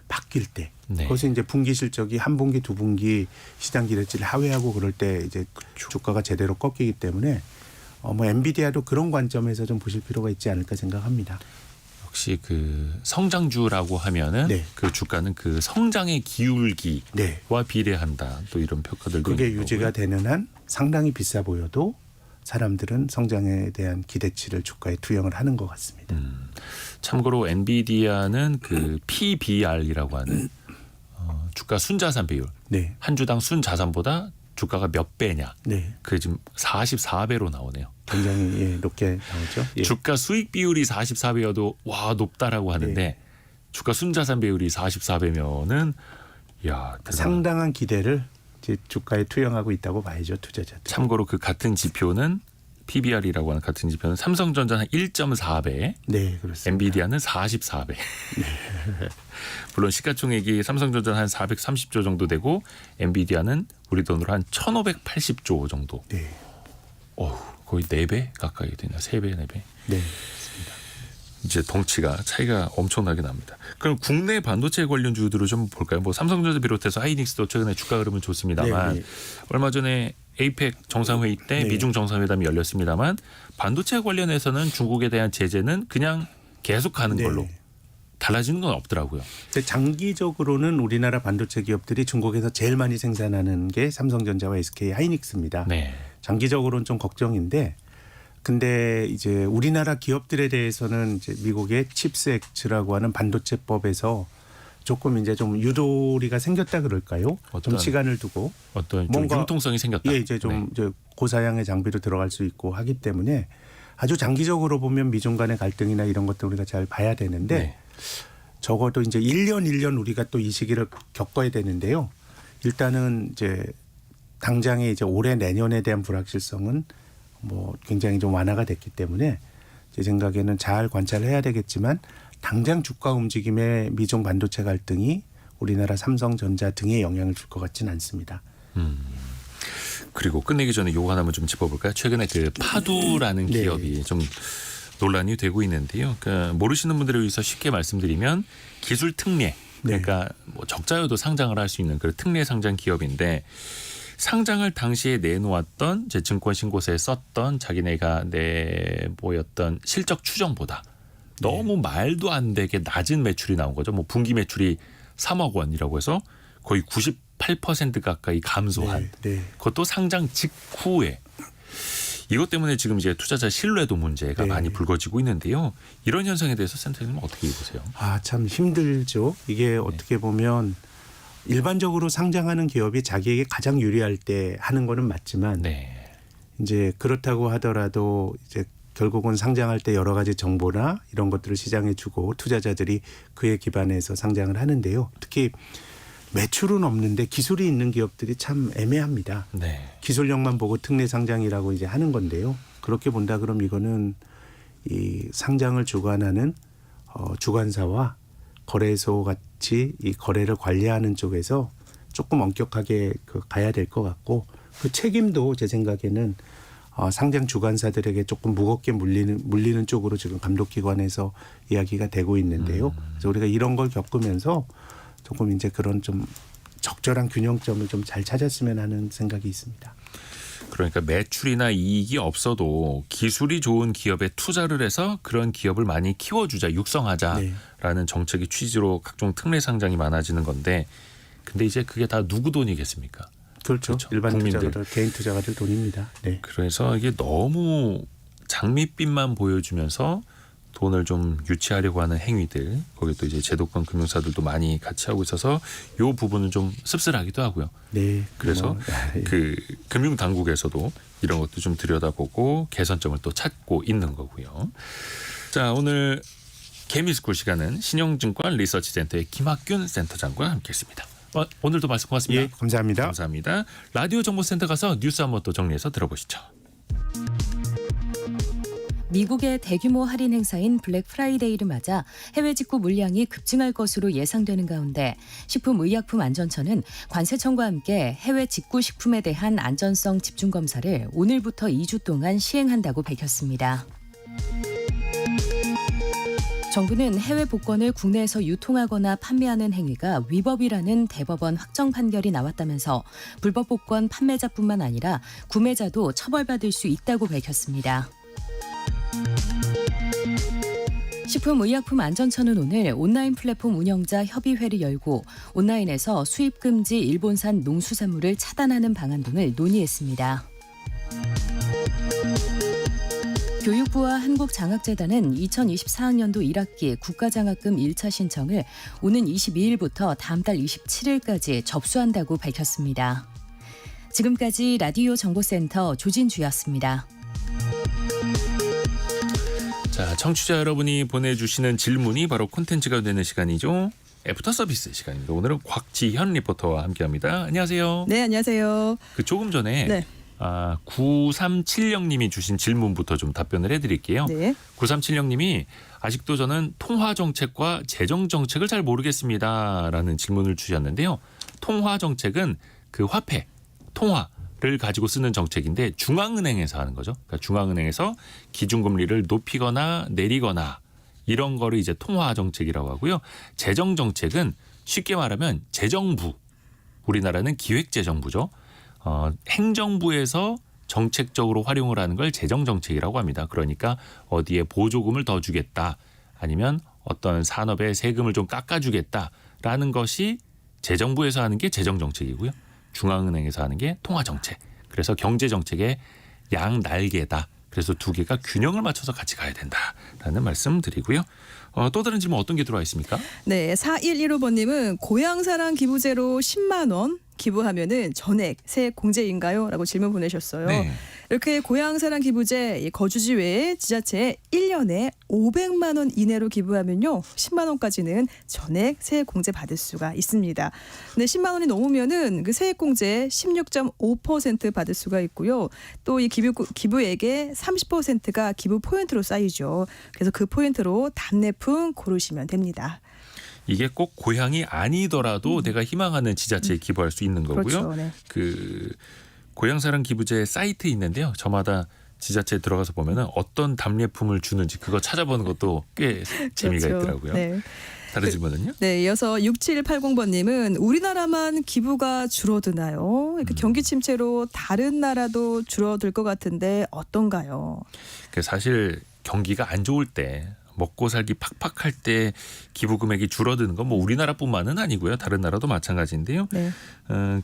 바뀔 때 네. 그것이 이제 분기 실적이 한 분기 두 분기 시장 기대치를 하회하고 그럴 때 이제 주가가 제대로 꺾이기 때문에 뭐 엔비디아도 그런 관점에서 좀 보실 필요가 있지 않을까 생각합니다. 역시 그 성장주라고 하면은 네. 그 주가는 그 성장의 기울기와 네. 비례한다. 또 이런 평가들도 그게 있는 유지가 거고요. 되는 한 상당히 비싸 보여도 사람들은 성장에 대한 기대치를 주가에 투영을 하는 것 같습니다. 참고로 엔비디아는 그 PBR이라고 하는 주가 순자산 비율 네, 한 주당 순자산보다 주가가 몇 배냐. 네, 그게 지금 44배로 나오네요. 굉장히 높게 나오죠. 예. 주가 수익 비율이 44배여도 와 높다라고 하는데 네. 주가 순자산 비율이 44배면은 야 대단. 상당한 기대를 이제 주가에 투영하고 있다고 봐야죠, 투자자들. 참고로 그 같은 지표는 PBR이라고 하는 같은 지표는 삼성전자는 1.4배, 네, 그렇습니다. 엔비디아는 44배. 물론 시가총액이 삼성전자는 한 430조 정도 되고 엔비디아는 우리 돈으로 한 1,580조 정도. 네, 거의 4배 가까이 되나 3배, 4배. 네, 이제 덩치가 차이가 엄청나게 납니다. 그럼 국내 반도체 관련주들을 좀 볼까요? 뭐 삼성전자 비롯해서 하이닉스도 최근에 주가 흐름은 좋습니다만 네, 네. 얼마 전에 에이펙 정상회의 때 네. 미중 정상회담이 열렸습니다만 반도체 관련해서는 중국에 대한 제재는 그냥 계속하는 네. 걸로 달라지는 건 없더라고요. 근데 장기적으로는 우리나라 반도체 기업들이 중국에서 제일 많이 생산하는 게 삼성전자와 SK 하이닉스입니다. 네. 장기적으로는 좀 걱정인데, 근데 이제 우리나라 기업들에 대해서는 이제 미국의 칩스 액트라고 하는 반도체법에서 조금 이제 좀 유도리가 생겼다 그럴까요? 좀 시간을 두고 어떤 좀 뭔가 융통성이 생겼다. 예, 이제 좀 네. 이제 고사양의 장비로 들어갈 수 있고 하기 때문에 아주 장기적으로 보면 미중 간의 갈등이나 이런 것들 우리가 잘 봐야 되는데 네. 적어도 이제 1년 우리가 또 이 시기를 겪어야 되는데요. 일단은 이제 당장에 이제 올해 내년에 대한 불확실성은 뭐 굉장히 좀 완화가 됐기 때문에 제 생각에는 잘 관찰해야 되겠지만 당장 주가 움직임에 미중 반도체 갈등이 우리나라 삼성전자 등에 영향을 줄 것 같지는 않습니다. 그리고 끝내기 전에 요거 하나만 좀 짚어볼까요? 최근에 그 파두라는 네. 기업이 좀 논란이 되고 있는데요. 그러니까 모르시는 분들을 위해서 쉽게 말씀드리면 기술 특례, 그러니까 뭐 적자여도 상장을 할 수 있는 그런 특례 상장 기업인데 상장을 당시에 내놓았던 제 증권 신고서에 썼던 자기네가 내보였던 실적 추정보다 너무 말도 안 되게 낮은 매출이 나온 거죠. 뭐 분기 매출이 3억 원이라고 해서 거의 98% 가까이 감소한. 네. 그것도 상장 직후에. 이것 때문에 지금 이제 투자자 신뢰도 문제가 네. 많이 불거지고 있는데요. 이런 현상에 대해서 센터장님 어떻게 보세요? 아, 참 힘들죠. 이게 어떻게 보면 일반적으로 상장하는 기업이 자기에게 가장 유리할 때 하는 거는 맞지만 네. 이제 그렇다고 하더라도 이제 결국은 상장할 때 여러 가지 정보나 이런 것들을 시장에 주고 투자자들이 그에 기반해서 상장을 하는데요. 특히 매출은 없는데 기술이 있는 기업들이 참 애매합니다. 네. 기술력만 보고 특례 상장이라고 이제 하는 건데요. 그렇게 본다 그럼 이거는 이 상장을 주관하는 주관사와 거래소 같이 이 거래를 관리하는 쪽에서 조금 엄격하게 가야 될 것 같고 그 책임도 제 생각에는 상장 주관사들에게 조금 무겁게 물리는 쪽으로 지금 감독기관에서 이야기가 되고 있는데요. 그래서 우리가 이런 걸 겪으면서 조금 이제 그런 좀 적절한 균형점을 좀 잘 찾았으면 하는 생각이 있습니다. 그러니까 매출이나 이익이 없어도 기술이 좋은 기업에 투자를 해서 그런 기업을 많이 키워주자, 육성하자라는 정책의 취지로 각종 특례 상장이 많아지는 건데, 근데 이제 그게 다 누구 돈이겠습니까? 그렇죠. 일반 국민들. 투자가들, 개인 투자가들 돈입니다. 네. 그래서 이게 너무 장밋빛만 보여주면서 돈을 좀 유치하려고 하는 행위들, 거기 또 이제 제도권 금융사들도 많이 같이 하고 있어서 이 부분은 좀 씁쓸하기도 하고요. 네. 그래서 그 금융 당국에서도 이런 것도 좀 들여다보고 개선점을 또 찾고 있는 거고요. 자, 오늘 개미스쿨 시간은 신영증권 리서치센터의 김학균 센터장과 함께했습니다. 오늘도 말씀 고맙습니다. 예, 감사합니다. 감사합니다. 라디오 정보센터 가서 뉴스 한번 또 정리해서 들어보시죠. 미국의 대규모 할인 행사인 블랙 프라이데이를 맞아 해외 직구 물량이 급증할 것으로 예상되는 가운데 식품의약품안전처는 관세청과 함께 해외 직구 식품에 대한 안전성 집중 검사를 오늘부터 2주 동안 시행한다고 밝혔습니다. 정부는 해외 복권을 국내에서 유통하거나 판매하는 행위가 위법이라는 대법원 확정 판결이 나왔다면서 불법 복권 판매자뿐만 아니라 구매자도 처벌받을 수 있다고 밝혔습니다. 식품의약품안전처는 오늘 온라인 플랫폼 운영자 협의회를 열고 온라인에서 수입 금지 일본산 농수산물을 차단하는 방안 등을 논의했습니다. 교육부와 한국장학재단은 2024학년도 1학기 국가장학금 1차 신청을 오는 22일부터 다음 달 27일까지 접수한다고 밝혔습니다. 지금까지 라디오 정보센터 조진주였습니다. 자, 청취자 여러분이 보내주시는 질문이 바로 콘텐츠가 되는 시간이죠. 애프터 서비스 시간입니다. 오늘은 곽지현 리포터와 함께합니다. 안녕하세요. 네, 안녕하세요. 그 조금 전에 네. 9370님이 주신 질문부터 좀 답변을 해드릴게요. 네. 9370님이 아직도 저는 통화정책과 재정정책을 잘 모르겠습니다라는 질문을 주셨는데요. 통화정책은 그 화폐, 통화를 가지고 쓰는 정책인데 중앙은행에서 하는 거죠. 그러니까 중앙은행에서 기준금리를 높이거나 내리거나 이런 거를 이제 통화정책이라고 하고요. 재정정책은 쉽게 말하면 재정부, 우리나라는 기획재정부죠. 행정부에서 정책적으로 활용을 하는 걸 재정정책이라고 합니다. 그러니까 어디에 보조금을 더 주겠다 아니면 어떤 산업에 세금을 좀 깎아주겠다라는 것이 재정부에서 하는 게 재정정책이고요. 중앙은행에서 하는 게 통화정책. 그래서 경제정책의 양날개다. 그래서 두 개가 균형을 맞춰서 같이 가야 된다라는 말씀 드리고요. 또 다른 질문 어떤 게 들어와 있습니까? 네, 4115번님은 고향사랑 기부제로 10만 원 기부하면은 전액 세액 공제인가요? 라고 질문 보내셨어요. 네. 이렇게 고향사랑 기부제 거주지 외에 지자체에 1년에 500만 원 이내로 기부하면요. 10만 원까지는 전액 세액 공제 받을 수가 있습니다. 근데 10만 원이 넘으면은 그 세액 공제 16.5% 받을 수가 있고요. 또 이 기부액의 30%가 기부 포인트로 쌓이죠. 그래서 그 포인트로 답례품 고르시면 됩니다. 이게 꼭 고향이 아니더라도 내가 희망하는 지자체에 기부할 수 있는 거고요. 그렇죠. 네. 그 고향사랑 기부제 사이트 있는데요. 저마다 지자체에 들어가서 보면은 어떤 답례품을 주는지 그거 찾아보는 것도 꽤 재미가 그렇죠. 있더라고요. 네. 다른 질문은요? 네, 이어서 6780번님은 우리나라만 기부가 줄어드나요? 이렇게 경기 침체로 다른 나라도 줄어들 것 같은데 어떤가요? 사실 경기가 안 좋을 때 먹고 살기 팍팍할 때 기부 금액이 줄어드는 건 뭐 우리나라뿐만은 아니고요. 다른 나라도 마찬가지인데요. 네.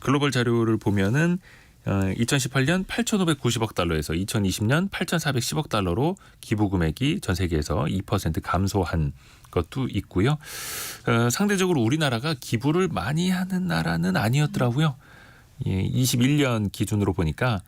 글로벌 자료를 보면은 2018년 8,590억 달러에서 2020년 8,410억 달러로 기부 금액이 전 세계에서 2% 감소한 것도 있고요. 상대적으로 우리나라가 기부를 많이 하는 나라는 아니었더라고요. 21년 기준으로 보니까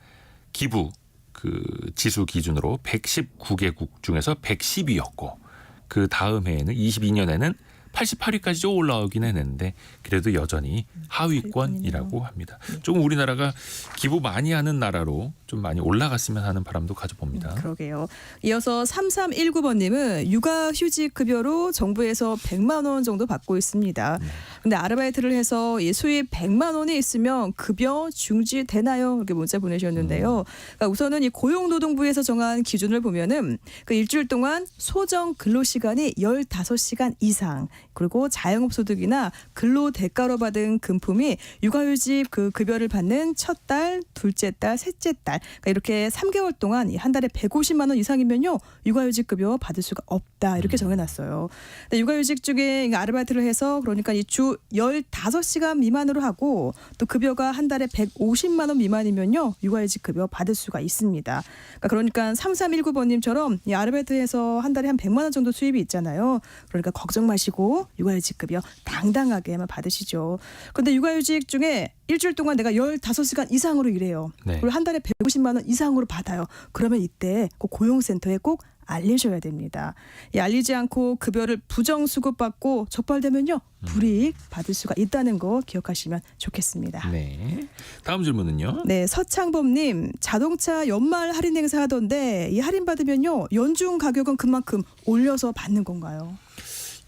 기부 그 지수 기준으로 119개국 중에서 110위였고 그 다음 해에는 22년에는 88위까지 좀 올라오긴 했는데 그래도 여전히 하위권이라고 합니다. 조금 우리나라가 기부 많이 하는 나라로 좀 많이 올라갔으면 하는 바람도 가져봅니다. 그러게요. 이어서 3319번님은 육아휴직 급여로 정부에서 100만 원 정도 받고 있습니다. 근데 아르바이트를 해서 이 수입 100만 원이 있으면 급여 중지되나요? 이렇게 문자 보내주셨는데요. 그러니까 우선은 이 고용노동부에서 정한 기준을 보면은 그 일주일 동안 소정 근로시간이 15시간 이상, 그리고 자영업 소득이나 근로 대가로 받은 금품이 육아휴직 그 급여를 받는 첫 달, 둘째 달, 셋째 달, 그러니까 이렇게 3개월 동안 이 한 달에 150만 원 이상이면요 육아휴직 급여 받을 수가 없다 이렇게 정해놨어요. 근데 육아휴직 중에 아르바이트를 해서 그러니까 이 주 15시간 미만으로 하고 또 급여가 한 달에 150만 원 미만이면요 육아휴직 급여 받을 수가 있습니다. 그러니까 3319번님처럼 이 아르바이트해서 한 달에 한 100만 원 정도 수입이 있잖아요. 그러니까 걱정 마시고 육아휴직 급여 당당하게 한번 받으시죠. 그런데 육아휴직 중에 일주일 동안 내가 15시간 이상으로 일해요. 네. 그리고 한 달에 150만 원 이상으로 받아요. 그러면 이때 꼭 고용센터에 꼭 알리셔야 됩니다. 알리지 않고 급여를 부정수급받고 적발되면요 불이익 받을 수가 있다는 거 기억하시면 좋겠습니다. 네. 다음 질문은요. 네, 서창범님 자동차 연말 할인 행사 하던데 이 할인 받으면요 연중 가격은 그만큼 올려서 받는 건가요?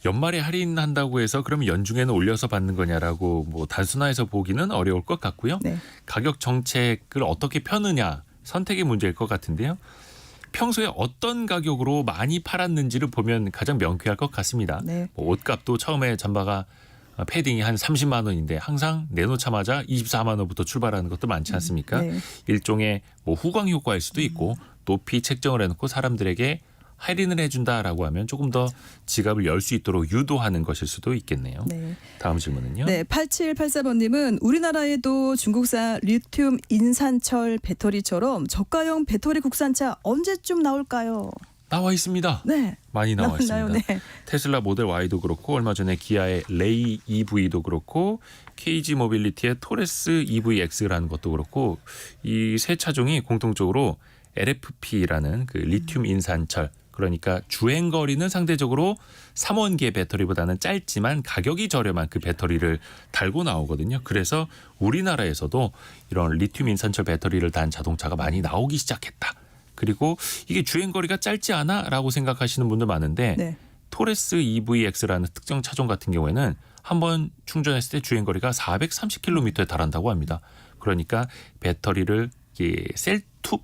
연말에 할인한다고 해서 그러면 연중에는 올려서 받는 거냐라고 뭐 단순화해서 보기는 어려울 것 같고요. 네. 가격 정책을 어떻게 펴느냐 선택의 문제일 것 같은데요. 평소에 어떤 가격으로 많이 팔았는지를 보면 가장 명쾌할 것 같습니다. 네. 뭐 옷값도 처음에 잠바가 패딩이 한 30만 원인데 항상 내놓자마자 24만 원부터 출발하는 것도 많지 않습니까? 네. 일종의 뭐 후광 효과일 수도 있고 높이 책정을 해놓고 사람들에게 할인을 해준다라고 하면 조금 더 지갑을 열 수 있도록 유도하는 것일 수도 있겠네요. 네. 다음 질문은요. 네, 8784번님은 우리나라에도 중국산 리튬 인산철 배터리처럼 저가형 배터리 국산차 언제쯤 나올까요? 나와 있습니다. 네. 많이 나와 있습니다. 나왔나요? 네. 테슬라 모델 Y도 그렇고 얼마 전에 기아의 레이 EV도 그렇고 KG 모빌리티의 토레스 EVX라는 것도 그렇고 이 세 차종이 공통적으로 LFP라는 그 리튬 인산철 그러니까 주행 거리는 상대적으로 3원기의 배터리보다는 짧지만 가격이 저렴한 그 배터리를 달고 나오거든요. 그래서 우리나라에서도 이런 리튬 인산철 배터리를 단 자동차가 많이 나오기 시작했다. 그리고 이게 주행 거리가 짧지 않아라고 생각하시는 분들 많은데 네. 토레스 EVX라는 특정 차종 같은 경우에는 한번 충전했을 때 주행 거리가 430km에 달한다고 합니다. 그러니까 배터리를 셀투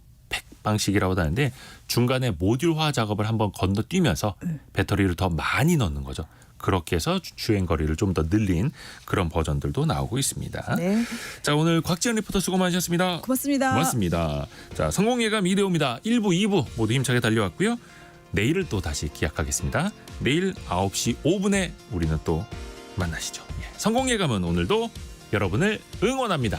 방식이라고 하는데 중간에 모듈화 작업을 한번 건너뛰면서 배터리를 더 많이 넣는 거죠. 그렇게 해서 주행 거리를 좀 더 늘린 그런 버전들도 나오고 있습니다. 네. 자, 오늘 곽지연 리포터 수고 많으셨습니다. 고맙습니다. 고맙습니다. 자, 성공예감 2대5입니다. 1부, 2부 모두 힘차게 달려왔고요. 내일을 또 다시 기약하겠습니다. 내일 9시 5분에 우리는 또 만나시죠. 성공예감은 오늘도 여러분을 응원합니다.